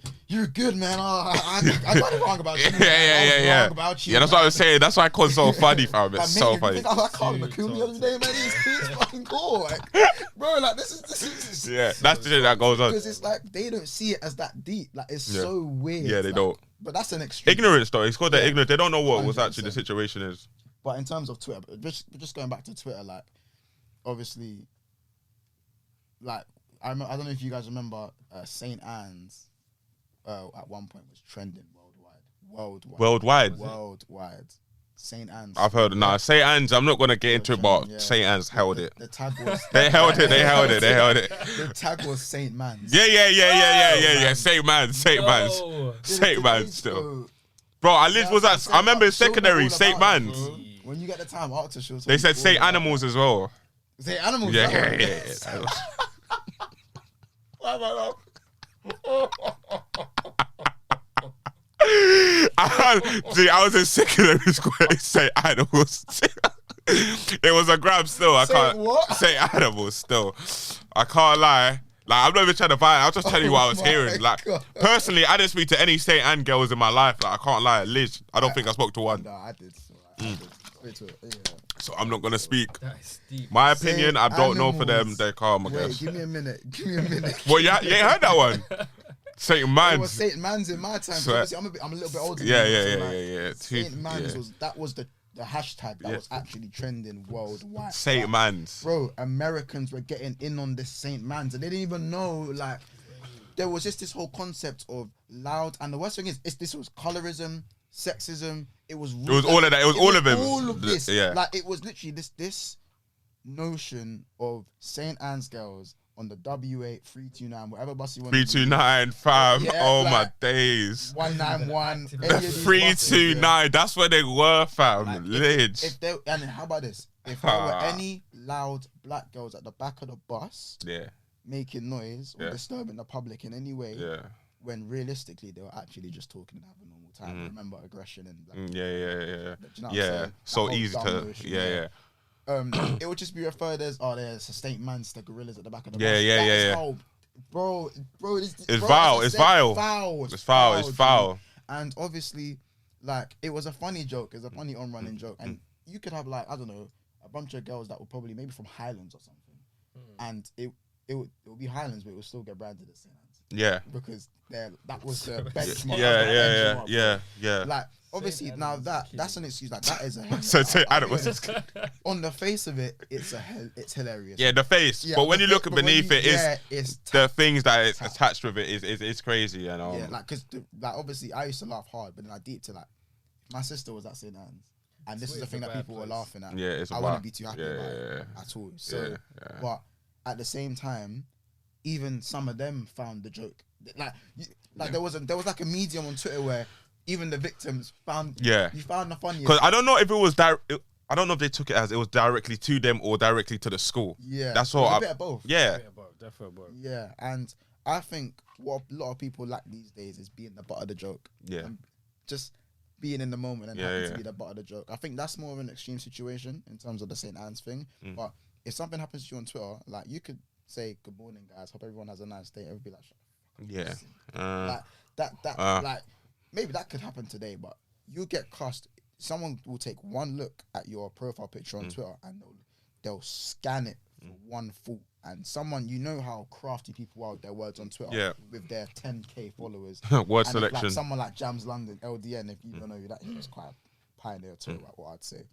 good, man. Oh, I got it wrong about you. Yeah. About you, yeah, that's what I was saying. That's why I call it so funny, fam. It's so funny. I called him a coon the other day, man. He's fucking cool, like, bro. Like this is yeah. That's the shit that goes on because it's like they don't see it as that deep. Like it's so weird. Yeah, they don't. But that's an extreme ignorance, though. It's called that ignorance. They don't know what was actually the situation is. But in terms of Twitter, just going back to Twitter, like obviously, like. I don't know if you guys remember St. Anne's at one point was trending worldwide. St. Anne's. I've heard it. Nah, St. Anne's, I'm not going to get into it, but St. Anne's held it. The tag was... They held it. The tag was St. Man's. Yeah. St. Man's still. Bro, I remember in secondary, St. Man's. When you get the time, Arctic they said St. Animals as well. St. Animals? Yeah. I was in secondary school. They say animals. It was a grab still. Say animals still. I can't lie. Like I'm not even trying to buy it. I was just telling you what I was hearing. Like personally, I didn't speak to any St. Anne girls in my life. Like I can't lie. Liz, I don't think I spoke to one. No, I did. So I'm not gonna speak. That is deep. My opinion, I don't know for them. They're calm, I guess. Give me a minute. Well, you ain't heard that one. Saint It Mans. was Saint Mans in my time. So, Obviously, I'm a little bit older. Yeah, than you, yeah, so yeah, like, yeah. Saint Mans was the hashtag that was actually trending worldwide. Saint Mans. Bro, Americans were getting in on this Saint Mans, and they didn't even know. Like, there was just this whole concept of loud, and the worst thing is this was colorism, sexism. It was all of that. It was all of them. All of this. Yeah. Like, it was literally this notion of Saint Anne's girls on the W8 329, whatever bus you want. 329, fam. Yeah, oh like, my days. 191. 329. That's where they were, fam. Like, Lidge. if there, and how about this? If there were any loud black girls at the back of the bus, making noise or disturbing the public in any way, when realistically they were actually just talking and having a normal time. Remember aggression and like, you know what I'm saying? So That easy whole to dumb notion, it would just be referred as, there's a Saint Mans, the gorillas at the back of the bus. How, bro, it's vile. It's foul. And obviously, like, it was a funny joke. It's a funny on-running joke. And you could have, like, I don't know, a bunch of girls that were probably maybe from Highlands or something. And it would be Highlands, but it would still get branded as Saint Anne's. Yeah. Because that was the benchmark. Yeah. Like, obviously, now that's an excuse. Like, that is a... So Adam, on the face of it, it's hilarious. Yeah, the face. Yeah, but when you look beneath it, it's the things that is attached with it is crazy. You know? Yeah, like, because like, obviously, I used to laugh hard, but then I deep to, like, my sister was at St. Anne's, and this is the thing that people were laughing at. Yeah, I wouldn't be too happy about it at all. So, but at the same time, even some of them found the joke. There was like a medium on Twitter where even the victims found you found the funniest. Because I don't know if it was I don't know if they took it as it was directly to them or directly to the school. Yeah, that's all. A bit of both. Yeah, definitely both. Yeah, and I think what a lot of people lack these days is being the butt of the joke. Yeah, and just being in the moment and having to be the butt of the joke. I think that's more of an extreme situation in terms of the St. Anne's thing. But if something happens to you on Twitter, like, you could say, "Good morning, guys. Hope everyone has a nice day." Everybody like, "Shut up." Like maybe that could happen today, but you get cussed. Someone will take one look at your profile picture on Twitter and they'll scan it for one fault. And someone, you know how crafty people are with their words on Twitter with their 10k followers. Word and selection. Like someone like Jams London, LDN, if you don't know who that is, quite a pioneer too, like what I'd say.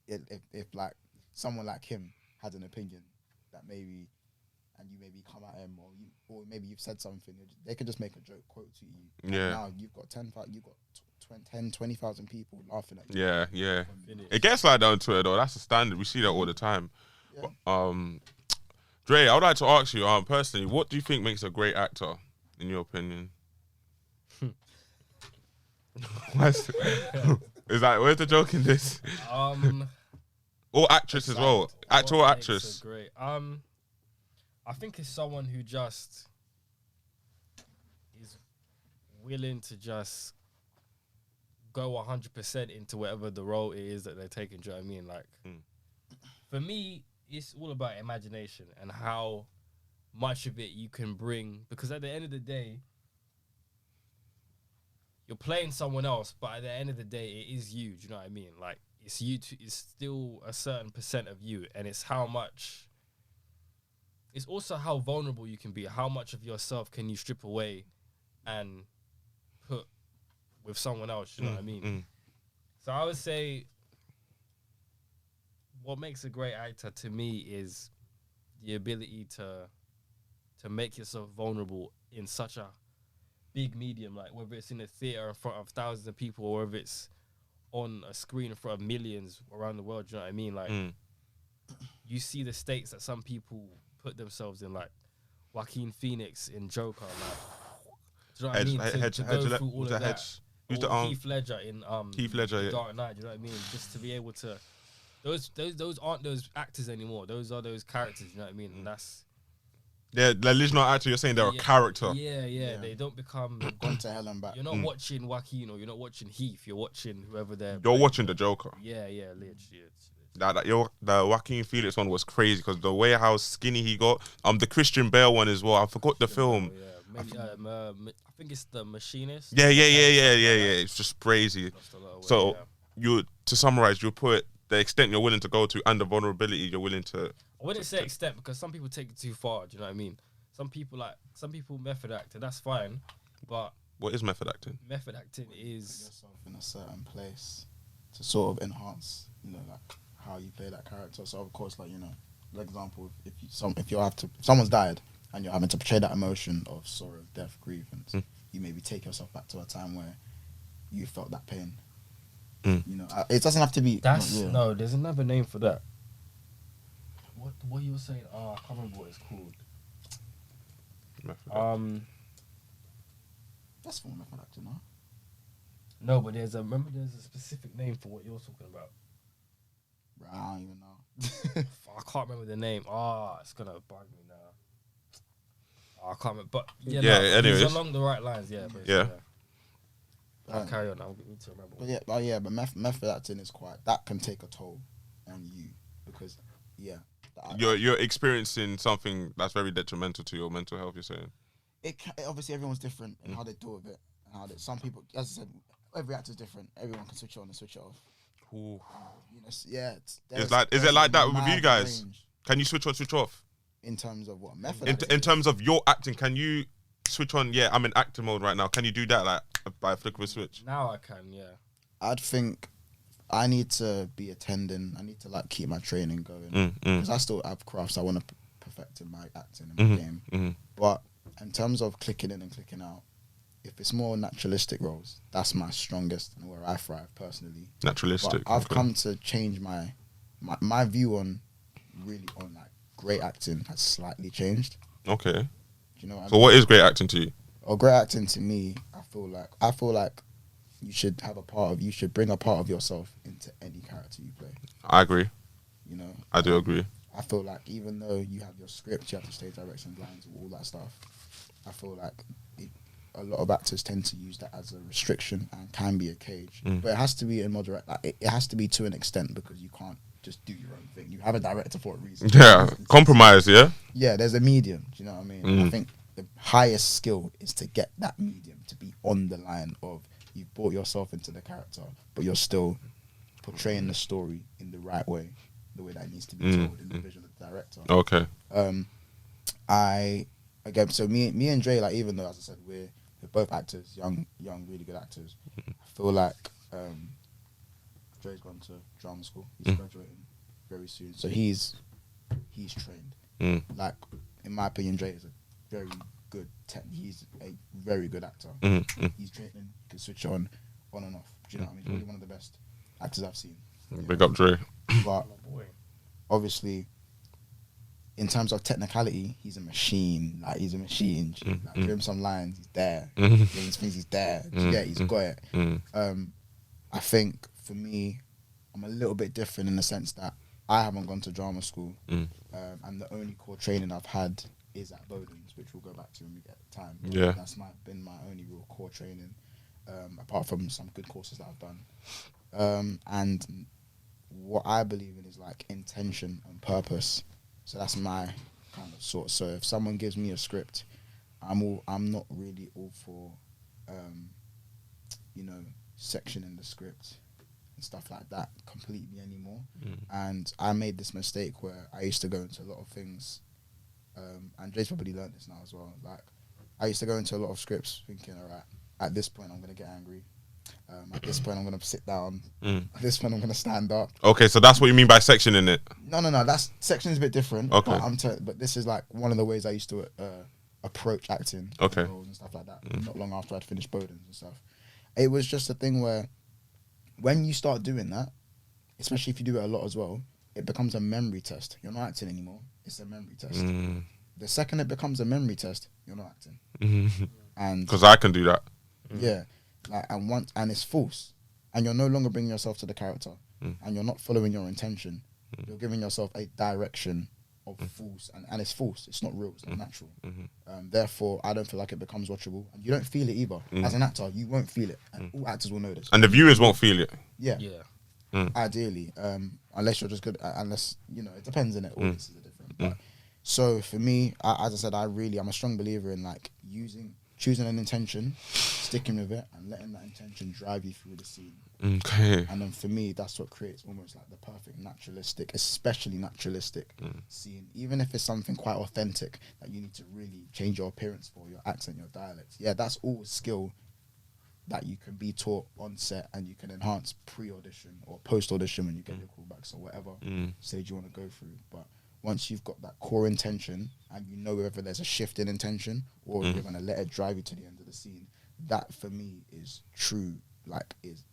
If like someone like him had an opinion that maybe, and you maybe come at him, or maybe you've said something, they could just make a joke quote to you. Yeah. Now you've got 20,000 people laughing at you. Yeah. It gets like that on Twitter though. That's the standard. We see that all the time. Yeah. But, Dre, I would like to ask you, personally, what do you think makes a great actor, in your opinion? Is that, where's the joke in this? Or actress as well. Actor or actress. Great. I think it's someone who just is willing to just go 100% into whatever the role it is that they're taking. Do you know what I mean? Like, for me, it's all about imagination and how much of it you can bring. Because at the end of the day, you're playing someone else, but at the end of the day, it is you. Do you know what I mean? Like, it's you. It's still a certain percent of you, and it's how much. It's also how vulnerable you can be. How much of yourself can you strip away and put with someone else? You know what I mean? So I would say, what makes a great actor to me is the ability to make yourself vulnerable in such a big medium, like whether it's in a theater in front of thousands of people or whether it's on a screen in front of millions around the world. Do you know what I mean? Like, you see the stakes that some people put themselves in, like Joaquin Phoenix in Joker. Like, do you know what I mean? To go through all of that. Or Heath Ledger in Dark Knight. Do you know what I mean? Just to be able to, those aren't those actors anymore. Those are those characters. You know what I mean? And that's. They're original actor. You're saying they're a character. Yeah. They don't become. Gone to hell and back. You're not watching Joaquin or you're not watching Heath. You're watching whoever they're. You're watching the Joker. Yeah, literally. The Joaquin Phoenix one was crazy because the way how skinny he got. The Christian Bale one as well. I forgot the film. I think it's The Machinist. Yeah. It's just crazy. So to summarize, you put the extent you're willing to go to and the vulnerability you're willing to. I wouldn't say extent because some people take it too far. Do you know what I mean? some people method act, and that's fine. But what is method acting? Method acting is put yourself in a certain place to sort of enhance, like how you play that character. So of course, like for example, if someone's died and you're having to portray that emotion of sorrow, death, grievance, you maybe take yourself back to a time where you felt that pain. It doesn't have to be. No, there's another name for that. What you were saying? I can't remember what it's called. That's for method acting, huh? No, but there's a specific name for what you're talking about. Bro, I don't even know. I can't remember the name. It's gonna bug me now. I can't remember, but anyways, it's along the right lines. I'll carry on. I'll need to remember. But method acting is that can take a toll on you because you're experiencing something that's very detrimental to your mental health. You're saying obviously everyone's different in how they deal with it, and how some people, as I said, every actor's different. Everyone can switch it on and switch it off. Ooh. Is it like that with you guys? Range. Can you switch on, switch off? In terms of what method? In terms of your acting, can you switch on? Yeah, I'm in acting mode right now. Can you do that like by a flick of a switch? Now I can. Yeah. I'd think I need to be attending. I need to like keep my training going because I still have crafts I want to perfect in my acting and my game. But in terms of clicking in and clicking out, if it's more naturalistic roles, that's my strongest and where I thrive personally. Naturalistic. But I've come to change my view on like great acting has slightly changed. Okay. Do you know what I mean? So what is great acting to you? Or great acting to me, I feel like you should bring a part of yourself into any character you play. I agree. I do agree. I feel like even though you have your script, you have to stage directions, lines, all that stuff. I feel like a lot of actors tend to use that as a restriction and can be a cage. But it has to be in moderate. Like, it has to be to an extent because you can't just do your own thing. You have a director for a reason. Yeah, compromise. Yeah. Yeah, there's a medium. Do you know what I mean? I think the highest skill is to get that medium to be on the line of you've brought yourself into the character, but you're still portraying the story in the right way, the way that it needs to be told in the vision of the director. Okay. So me and Dre, like, even though, as I said, we're both actors, young, really good actors, I feel like Dre's gone to drama school. He's graduating very soon, so he's trained. Like, in my opinion, Dre is a very good he's a very good actor. He's training, he can switch on and off. Do you know what I mean? He's really one of the best actors I've seen. Big up Dre. But obviously, in terms of technicality, he's a machine. Like, he's a machine. Like, give him some lines, he's there. Give him things, he's there. He's got it. I think for me, I'm a little bit different in the sense that I haven't gone to drama school, and the only core training I've had is at Bowden's, which we'll go back to when we get time. Yeah, that's been my only real core training, apart from some good courses that I've done. And what I believe in is like intention and purpose. So that's my kind of sort. So if someone gives me a script, I'm not really all for, sectioning the script and stuff like that completely anymore. And I made this mistake where I used to go into a lot of things, and Jay's probably learned this now as well. Like, I used to go into a lot of scripts thinking, all right, at this point I'm gonna get angry. At this point I'm gonna sit down. At this point I'm gonna stand up. Okay, so that's what you mean by sectioning it? No. That's section's a bit different. Okay. But this is like one of the ways I used to approach acting. Okay. Roles and stuff like that. Not long after I'd finished Bowden's and stuff. It was just a thing where when you start doing that, especially if you do it a lot as well, it becomes a memory test. You're not acting anymore. It's a memory test. The second it becomes a memory test, you're not acting. And because I can do that. Yeah. Like, and it's false. And you're no longer bringing yourself to the character. And you're not following your intention. You're giving yourself a direction of false. And it's false. It's not real. It's not natural. Therefore, I don't feel like it becomes watchable. And you don't feel it either. As an actor, you won't feel it. And all actors will know this. And the viewers won't feel it. Yeah. Ideally. Unless you're just good. Unless, it depends on it. Audiences are different. But, so for me, as I said, I'm a strong believer in like choosing an intention, sticking with it, and letting that intention drive you through the scene. Okay. And then for me, that's what creates almost like the perfect especially naturalistic scene. Even if it's something quite authentic that you need to really change your appearance for, your accent, your dialect. Yeah, that's all skill that you can be taught on set, and you can enhance pre-audition or post-audition when you get your callbacks or whatever stage you want to go through. But once you've got that core intention and you know whether there's a shift in intention or you're going to let it drive you to the end of the scene, that for me is true, is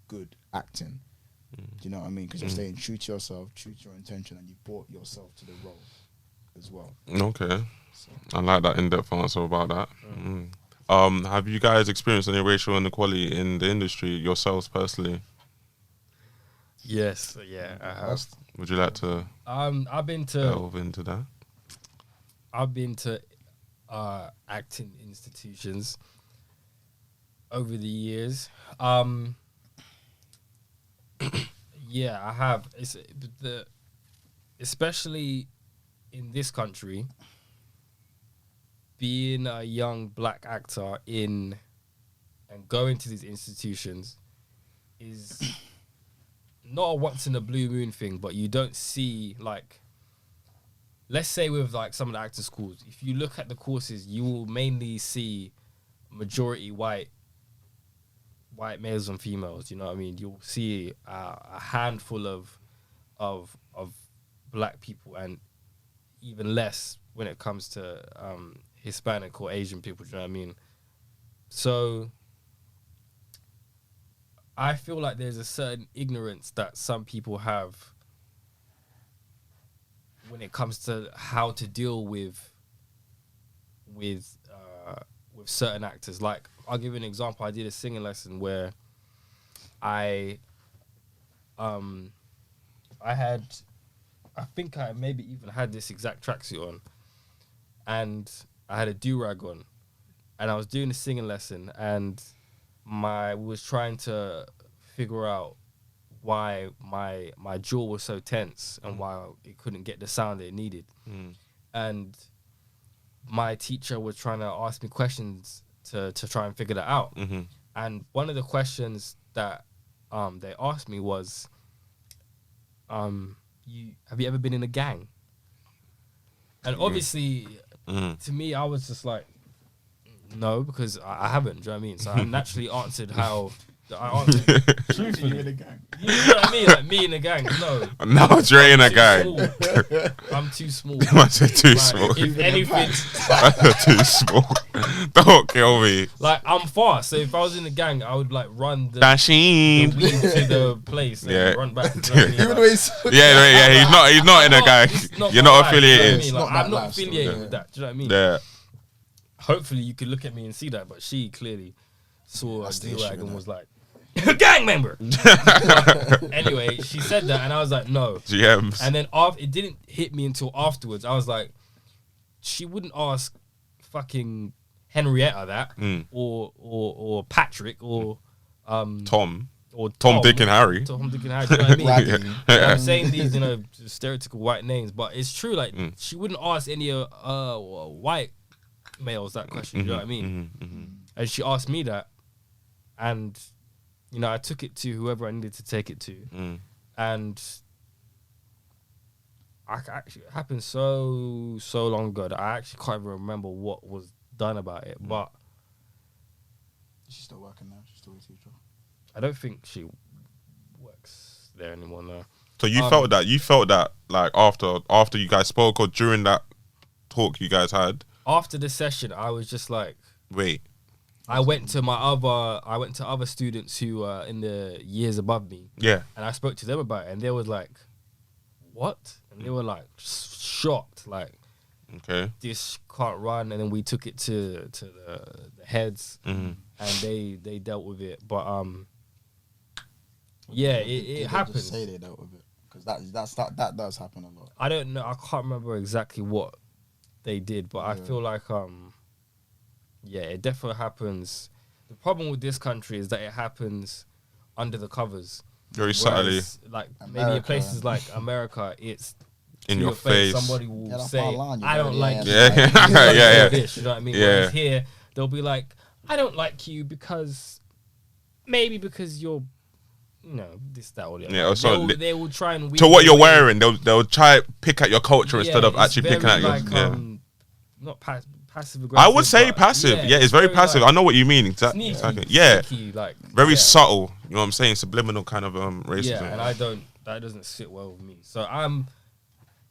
good acting. Do you know what I mean? Because you're staying true to yourself, true to your intention, and you brought yourself to the role as well. Okay. So. I like that in-depth answer about that. Have you guys experienced any racial inequality in the industry yourselves personally? Yes, yeah, I have. Would you like to I've been to delve into that? I've been to acting institutions over the years. Yeah, I have. Especially in this country, being a young black actor and going to these institutions is not a once in a blue moon thing, but you don't see, let's say with some of the acting schools, if you look at the courses, you will mainly see majority white males and females. You know what I mean? You'll see a handful of black people, and even less when it comes to Hispanic or Asian people. Do you know what I mean? So I feel like there's a certain ignorance that some people have when it comes to how to deal with certain actors. Like, I'll give you an example. I did a singing lesson where I think I maybe even had this exact tracksuit on, and I had a do-rag on, and I was doing a singing lesson, and we was trying to figure out why my jaw was so tense and why it couldn't get the sound that it needed. And my teacher was trying to ask me questions to try and figure that out. And one of the questions that they asked me was, have you ever been in a gang? And obviously, to me, I was just like, no, because I haven't. Do you know what I mean? So I naturally answered how I answered. Truthfully, in a gang. You know what I mean? Like, me in a gang. No. No, Dre in a gang. I'm too small. I said too small. If anything, too small. Don't kill me. I'm fast. So if I was in a gang, I would run the Dasheen. weed to the place and run back. You know what I mean? Even though he's He's not in a gang. You're not affiliated. You know what I mean? I'm not affiliated with that. Do you know what I mean? Yeah. Hopefully you could look at me and see that, but she clearly saw a do-rag and was like, gang member. Anyway, she said that and I was like, no. GMs. And then it didn't hit me until afterwards. I was like, she wouldn't ask fucking Henrietta that or Patrick or Tom. Or Tom, Dick and Harry. Tom, Dick and Harry, do you know what I mean? Yeah. I'm saying these, stereotypical white names, but it's true. She wouldn't ask any white males that question. You know what I mean? And she asked me that, and I took it to whoever I needed to take it to, and it happened so long ago that I actually can't even remember what was done about it. But she's still working now. She's still a teacher. I don't think she works there anymore now. So you felt that after you guys spoke or during that talk you guys had? After the session, I was just like, wait. I went to other students who were in the years above me. Yeah. And I spoke to them about it, and they was like, what? And they were like shocked, like, okay, this can't run. And then we took it to the heads, and they dealt with it. But yeah, it happens. Just say they dealt with it, because that does happen a lot. I don't know. I can't remember exactly what they did, but I feel like yeah, it definitely happens. The problem with this country is that it happens under the covers. Very subtly. Like maybe in places like America, it's in your face. Somebody will say, "I don't like you." Yeah. This, you know what I mean? Yeah. Whereas here, they'll be like, I don't like you because you're, this, that, or the other. Yeah, so they will try and to what you're wearing. They'll try pick at your culture instead of actually picking at your. Not passive aggressive. I would say passive. Yeah, it's very passive. I know what you mean. Exactly. Yeah, sneaky, very subtle. You know what I'm saying? Subliminal kind of racism. Yeah, and that doesn't sit well with me. So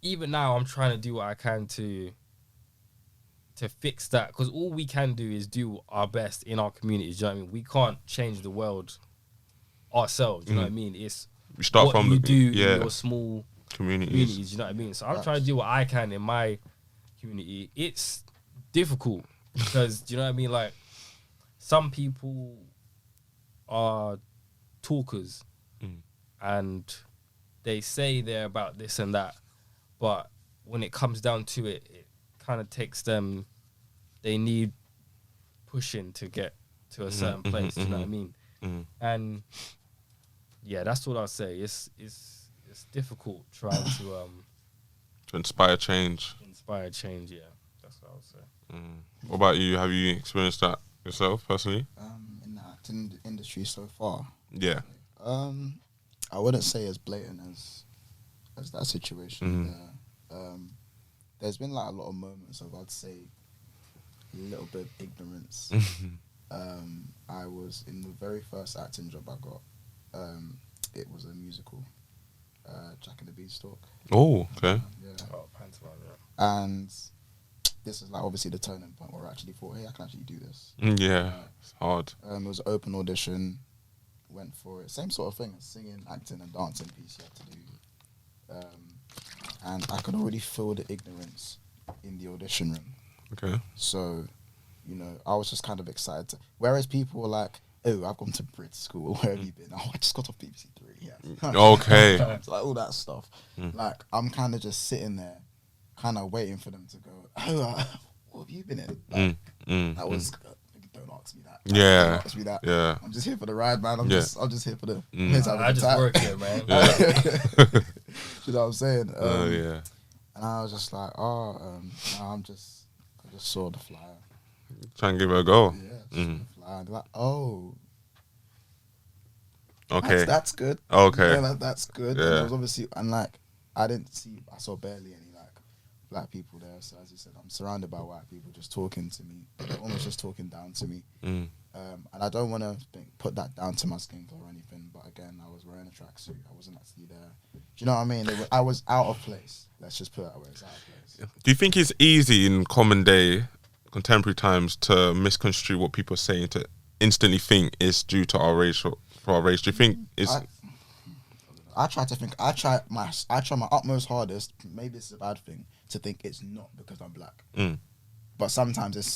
even now I'm trying to do what I can to fix that, because all we can do is do our best in our communities. Do you know what I mean? We can't change the world ourselves. Do you know what I mean? It's we start what from you do in your small communities. You know what I mean? So I'm trying to do what I can in my community. It's difficult because, do you know what I mean? Like, some people are talkers and they say they're about this and that, but when it comes down to it, it kind of takes them, they need pushing to get to a certain place. Do you know what I mean? And yeah, that's what I'll say. It's difficult trying to inspire change. Yeah, that's what I would say. What about you? Have you experienced that yourself personally? In the acting industry so far, yeah. I wouldn't say as blatant as that situation. There's been like a lot of moments of, I'd say, a little bit of ignorance. I was in the very first acting job I got. It was a musical, Jack and the Beanstalk. Oh, okay. And this is like obviously the turning point where I actually thought, hey, I can actually do this. Yeah, it's hard. It was an open audition. Went for it. Same sort of thing, singing, acting, and dancing piece you had to do. And I could already feel the ignorance in the audition room. Okay. So, I was just kind of excited. Whereas people were like, oh, I've gone to Brit school. Where have you been? Oh, I just got off BBC 3. Yeah. Okay. It's like all that stuff. Like, I'm kind of just sitting there, kind of waiting for them to go, oh, what have you been in? Like, that was... Don't ask me that. Don't ask me that. Yeah. I'm just here for the ride, man. I'm just here for the. I just work here, man. You know what I'm saying? Yeah. And I was just like, I just saw the flyer. Try and give it a go. Yeah. Saw the flyer. And like, oh. Okay. That's good. Okay. Yeah, that's good. Yeah. And it was obviously, and like, I saw barely any like black people there. So as you said, I'm surrounded by white people just talking to me, almost just talking down to me. And I don't want to put that down to my skin color or anything. But again, I was wearing a tracksuit. I wasn't actually there. Do you know what I mean? I was out of place. Let's just put it that way. It's out of place. Do you think it's easy in contemporary times, to misconstrue what people are saying, to instantly think it's due to our race or for our race? Do you think it's... I try my utmost hardest, maybe it's a bad thing, to think it's not because I'm black. But sometimes it's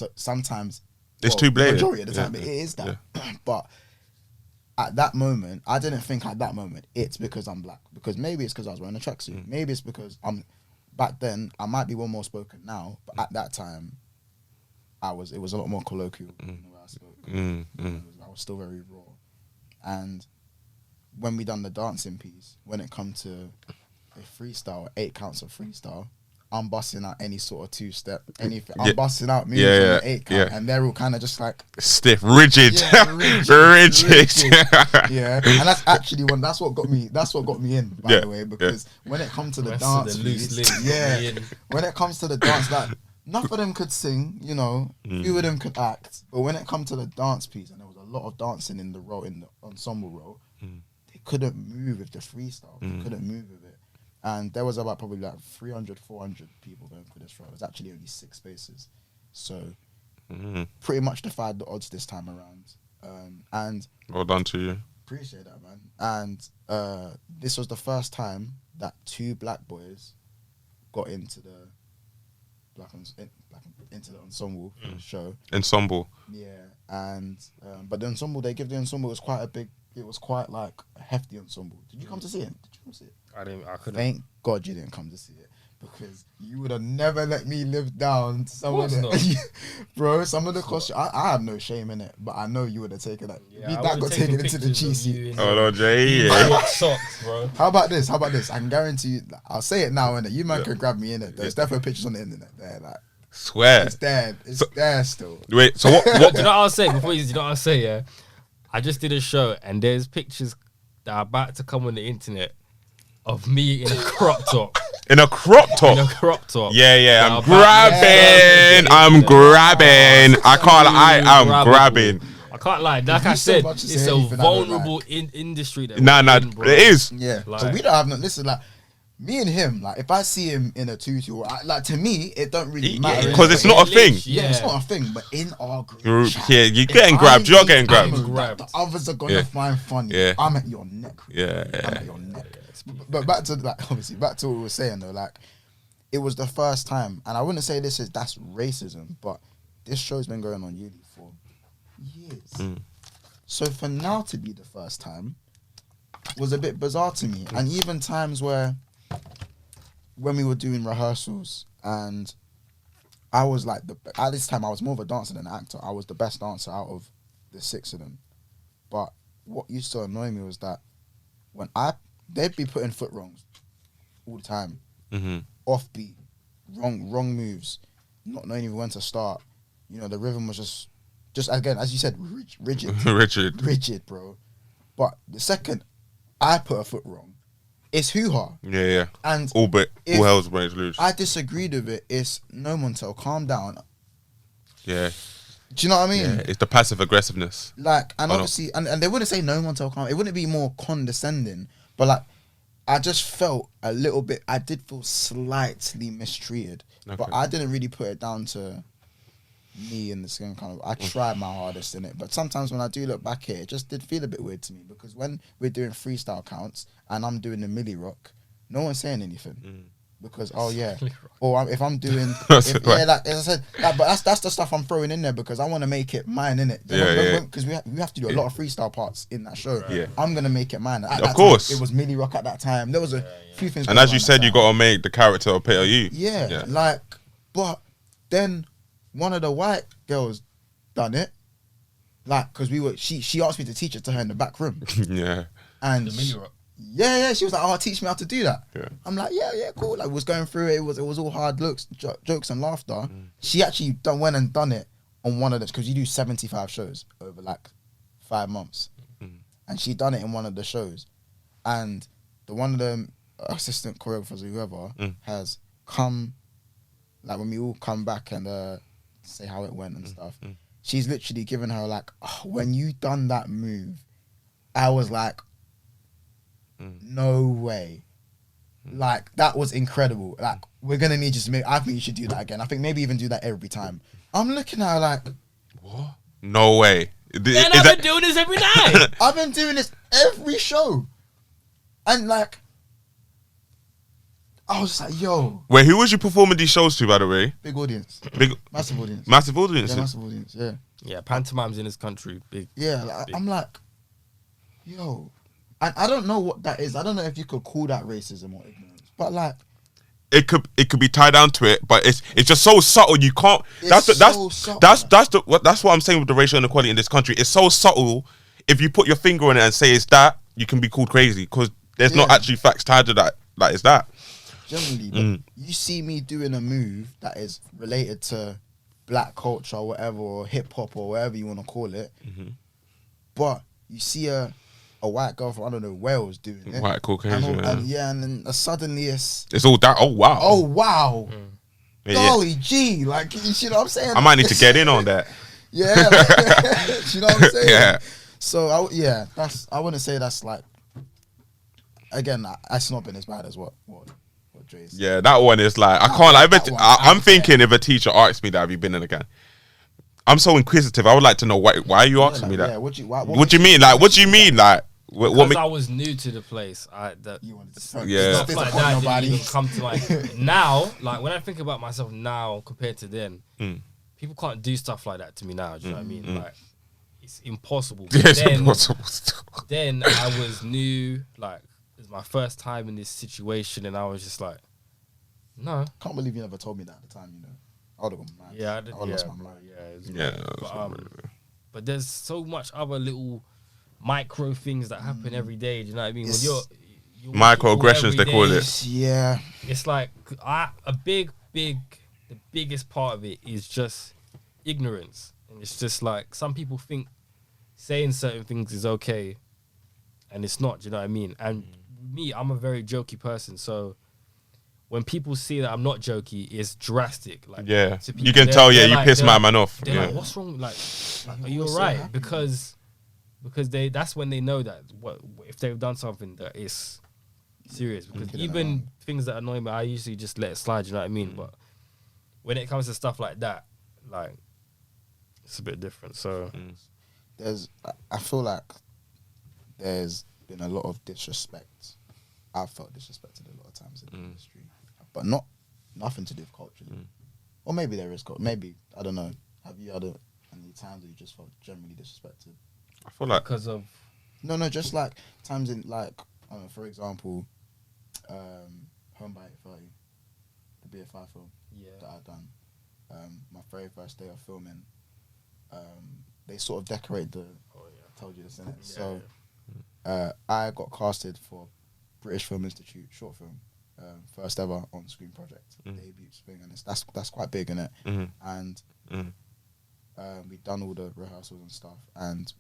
too blatant. The majority of the time it is that. Yeah. But at that moment, I didn't think at that moment it's because I'm black. Because maybe it's because I was wearing a tracksuit. Maybe it's because back then, I might be one more spoken now, but at that time, it was a lot more colloquial in the way I spoke. I was still very raw. And when we done the dancing piece, when it come to a freestyle, 8 counts of freestyle, I'm busting out any sort of 2-step, anything. I'm busting out moves on the 8 count, and they're all kind of just like stiff, rigid, rigid. Yeah, and that's actually that's what got me in, by the way, because when it comes to the dance piece, when it comes to the dance, like enough of them could sing, few of them could act, but when it comes to the dance piece, and there was a lot of dancing in the ensemble role, they couldn't move with the freestyle. They couldn't move with it. And there was about probably like 300, 400 people going for this role. It was actually only 6 spaces. So pretty much defied the odds this time around. And well done to you. Appreciate that, man. And this was the first time that 2 black boys got into the into the ensemble show. Ensemble. Yeah. And but the ensemble, they give the ensemble, was quite a big, it was quite like a hefty ensemble. Did you come to see it? Did you come to see it? I couldn't. Thank God you didn't come to see it, because you would have never let me live down to some of the bro. Some of the costumes, I have no shame in it, but I know you would have taken that. Yeah, that got taken into the cheesy. Oh no, Jay. Socks, bro. How about this? I can guarantee you. I'll say it now, innit? You man can grab me in it. There's definitely pictures on the internet there, like Swear. It's there. It's there still. Wait, so what? Do you know what I'll say before you? Do you know what I'll say? Yeah, I just did a show and there's pictures that are about to come on the internet of me in a crop top. In a crop top. In a crop top. Yeah. Now, I'm grabbing. I'm grabbing. I can't. I'm grabbing. I can't lie. Like I said, it's a vulnerable industry. That Nah, it is. Yeah. Like, so we don't have no. Listen, like me and him. Like if I see him in a tutu, like to me, it don't really matter because it's not a thing. Yeah, it's not a thing. But in our group, Yeah, you're getting grabbed. You're getting grabbed. The others are gonna find funny. Yeah. I'm at your neck. Yeah. I'm at your neck. But back to like obviously back to what we were saying though. Like it was the first time, and I wouldn't say that's racism, but this show's been going on yearly for years. So for now to be the first time was a bit bizarre to me. And even times where when we were doing rehearsals and I was like at this time I was more of a dancer than an actor. I was the best dancer out of the 6 of them. But what used to annoy me was that when they'd be putting foot wrongs all the time. Offbeat, wrong moves, not knowing even when to start. You know, the rhythm was just again, as you said, rigid. Rigid, bro. But the second I put a foot wrong, it's hoo-ha. Yeah. And all hell's breaks loose. I disagreed with it. It's no, Montel, calm down. Yeah. Do you know what I mean? Yeah, it's the passive aggressiveness. Like, and obviously, and they wouldn't say no, Montel, calm. It wouldn't be more condescending, but like, I just felt a little bit. I did feel slightly mistreated, but I didn't really put it down to me in the same kind of. I tried my hardest in it, but sometimes when I do look back here, it just did feel a bit weird to me because when we're doing freestyle counts and I'm doing the Millie Rock, no one's saying anything because or if I'm doing like as I said, but that's the stuff I'm throwing in there because I want to make it mine, innit? Because we have to do a lot of freestyle parts in that show. Yeah, I'm gonna make it mine. Of course, it was Millie Rock at that time. There was a few things, and as you said, you got to make the character appeal to you. Yeah, like, but then one of the white girls done it, like, because she asked me to teach it to her in the back room. Yeah, and the Millie Rock. Yeah, she was like, "Oh, teach me how to do that." Yeah. I'm like, yeah, cool. Like, was going through it. It was all hard looks, jokes and laughter. She actually went and done it on one of those because you do 75 shows over like 5 months, and she done it in one of the shows, and one of the assistant choreographers or whoever has come, like when we all come back and say how it went and stuff. She's literally given her like, oh, when you done that move, I was like, no way. Like, that was incredible. Like, we're gonna need you to I think you should do that again. I think maybe even do that every time. I'm looking at her like, what? No way. Man, I've been doing this every night. I've been doing this every show. And like, I was like, yo. Wait, who was you performing these shows to, by the way? Big audience. Massive audience. Massive audience? Yeah, massive audience, yeah. Yeah, pantomimes in this country, big. Yeah, like, I'm like, yo. And I don't know what that is. I don't know if you could call that racism or ignorance. But like, it could be tied down to it, but it's just so subtle. You can't. That's what I'm saying with the racial inequality in this country. It's so subtle. If you put your finger on it and say it's that, you can be called crazy because there's not actually facts tied to that. Like, it's that. Generally, but you see me doing a move that is related to black culture or whatever, or hip hop or whatever you want to call it, but you see a white girl from, I don't know, Wales doing it. White Caucasian. And then suddenly it's all that. Oh wow. Oh wow. Golly gee, like, you know what I'm saying? I might need to get in on that. Yeah. Like, you know what I'm saying? Yeah. So I wouldn't say that's like, again, that's not been as bad as what Dre's. Yeah, that one is like, I can't like, I'm thinking if a teacher asked me that, have you been in a gang? I'm so inquisitive. I would like to know why are you asking me that? Yeah, what do you mean? Like, what do you mean? Like, because I was new to the place. You wanted to stuff like that didn't even come to like now. Like, when I think about myself now compared to then, people can't do stuff like that to me now. Do you know what I mean? Like, it's impossible. Yeah, it's impossible. Then I was new. Like, it was my first time in this situation, and I was just like, no. Can't believe you never told me that at the time. You know, I would have gone mad. Yeah, I did. I would have lost my mind. But there's so much other little micro things that happen every day. Do you know what I mean? When you're microaggressions, they call it. Yeah. It's like a big the biggest part of it is just ignorance. And it's just like, some people think saying certain things is okay, and it's not, do you know what I mean? And me, I'm a very jokey person, so when people see that I'm not jokey, it's drastic. Like, Yeah, to people, you can tell. Yeah, you like, piss my man off. They're Yeah. like, what's wrong? Like are you alright? Because that's when they know that if they've done something that is serious. Because even things that annoy me, I usually just let it slide. You know what I mean? But when it comes to stuff like that, like, it's a bit different. So I feel like there's been a lot of disrespect. I've felt disrespected a lot of times in the industry, but nothing to do with culturally. Or maybe there is maybe, I don't know. Have you had any times that you just felt generally disrespected? I feel like because of just like times in, like, I don't know, for example, Home by 8:30, the BFI film that I've done. My very first day of filming, they sort of decorate the. Told you this, innit? So I got casted for British Film Institute short film, first ever on screen project, debut thing, and that's quite big, innit? And we'd done all the rehearsals and stuff, and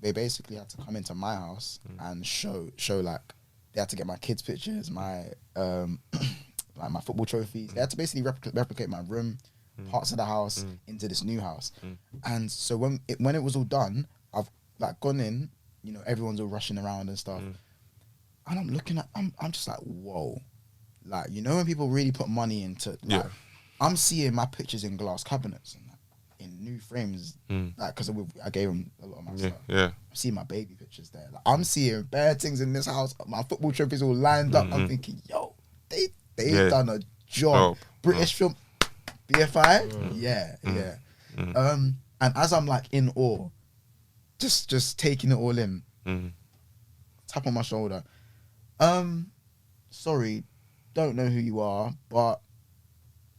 they basically had to come into my house and show like, they had to get my kids' pictures, my like my football trophies. They had to basically replicate my room, parts of the house into this new house. And so when it was all done, I've like gone in, you know, everyone's all rushing around and stuff. And I'm looking at, I'm just like, whoa. Like, you know, when people really put money into, like, I'm seeing my pictures in glass cabinets and in new frames, like, because I gave them a lot of my stuff. I'm seeing my baby pictures there. Like, I'm seeing bare things in this house. My football trophies all lined up. I'm thinking, yo, they've done a job. British film, BFI, and as I'm like in awe, just taking it all in, tap on my shoulder. Sorry, don't know who you are, but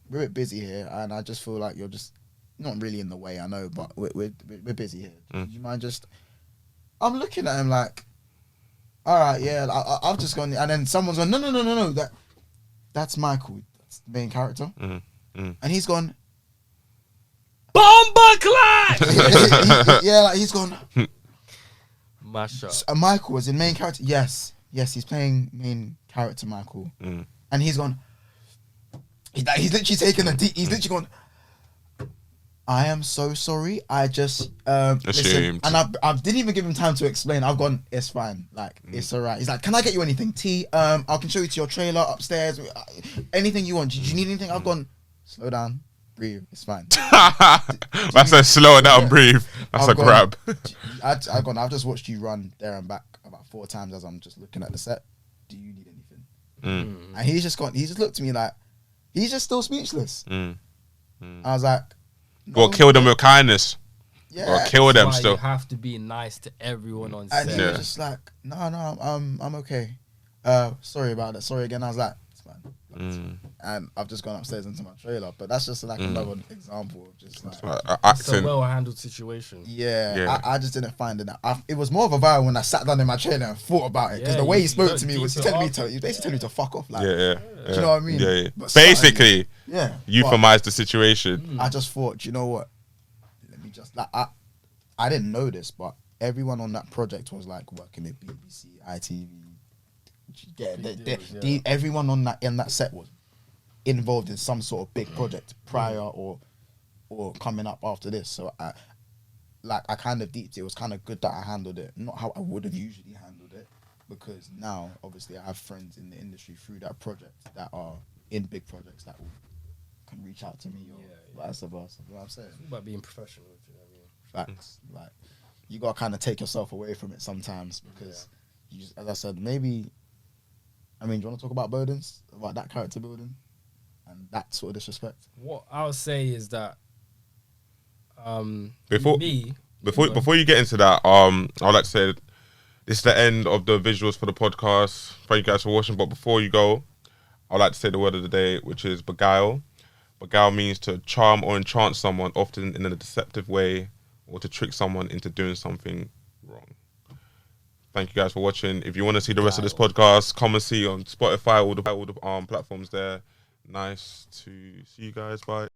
we're a bit busy here, and I just feel like you're just not really in the way. I know, but we're busy here. Do you mind just? I'm looking at him like, all right, yeah. I've just gone, and then someone's gone, no. That's Michael, that's the main character, and he's gone, Bomba Clash. yeah, like he's gone. Mash up. Michael was in main character. Yes, he's playing main character Michael, and he's gone. He's literally taken a deep. He's literally gone. I am so sorry. I just listen, and I didn't even give him time to explain. I've gone. It's fine. Like it's alright. He's like, can I get you anything? Tea. I can show you to your trailer upstairs. Anything you want. Did you need anything? I've gone. Slow down. Breathe. It's fine. That's a slow down. Breathe. That's a grab. I've just watched you run there and back about 4 times as I'm just looking at the set. Do you need anything? And he's just gone. He just looked at me like he's just still speechless. I was like. No, well, kill them with kindness. Yeah. Or kill them still. You have to be nice to everyone on set. And he was just like, no, I'm okay. Sorry about that. Sorry again. I was like, it's fine. And I've just gone upstairs into my trailer. But that's just like another example of just like it's a well-handled situation. Yeah. I just didn't find it. It was more of a vibe when I sat down in my trailer and thought about it. Because the way he spoke to me was he was basically telling me to fuck off. Like, do you know what I mean? Yeah. But basically, euphemize the situation. I just thought, do you know what? Let me just like I didn't know this, but everyone on that project was like working at BBC, ITV. Yeah, everyone on that set was involved in some sort of big project prior or coming up after this. So I kind of deeped it. It was kind of good that I handled it, not how I would have usually handled it, because now obviously I have friends in the industry through that project that are in big projects that can reach out to me or vice versa. You know what I'm saying? It's about being professional. You know what I mean? Facts. Like you gotta kind of take yourself away from it sometimes because you just, as I said, maybe. I mean, do you want to talk about burdens, about that character building and that sort of disrespect? What I'll say is that before you get into that, I'd like to say this is the end of the visuals for the podcast. Thank you guys for watching. But before you go, I'd like to say the word of the day, which is beguile. Beguile means to charm or enchant someone, often in a deceptive way, or to trick someone into doing something wrong. Thank you guys for watching. If you want to see the rest of this podcast, come and see on Spotify, all the platforms there. Nice to see you guys. Bye.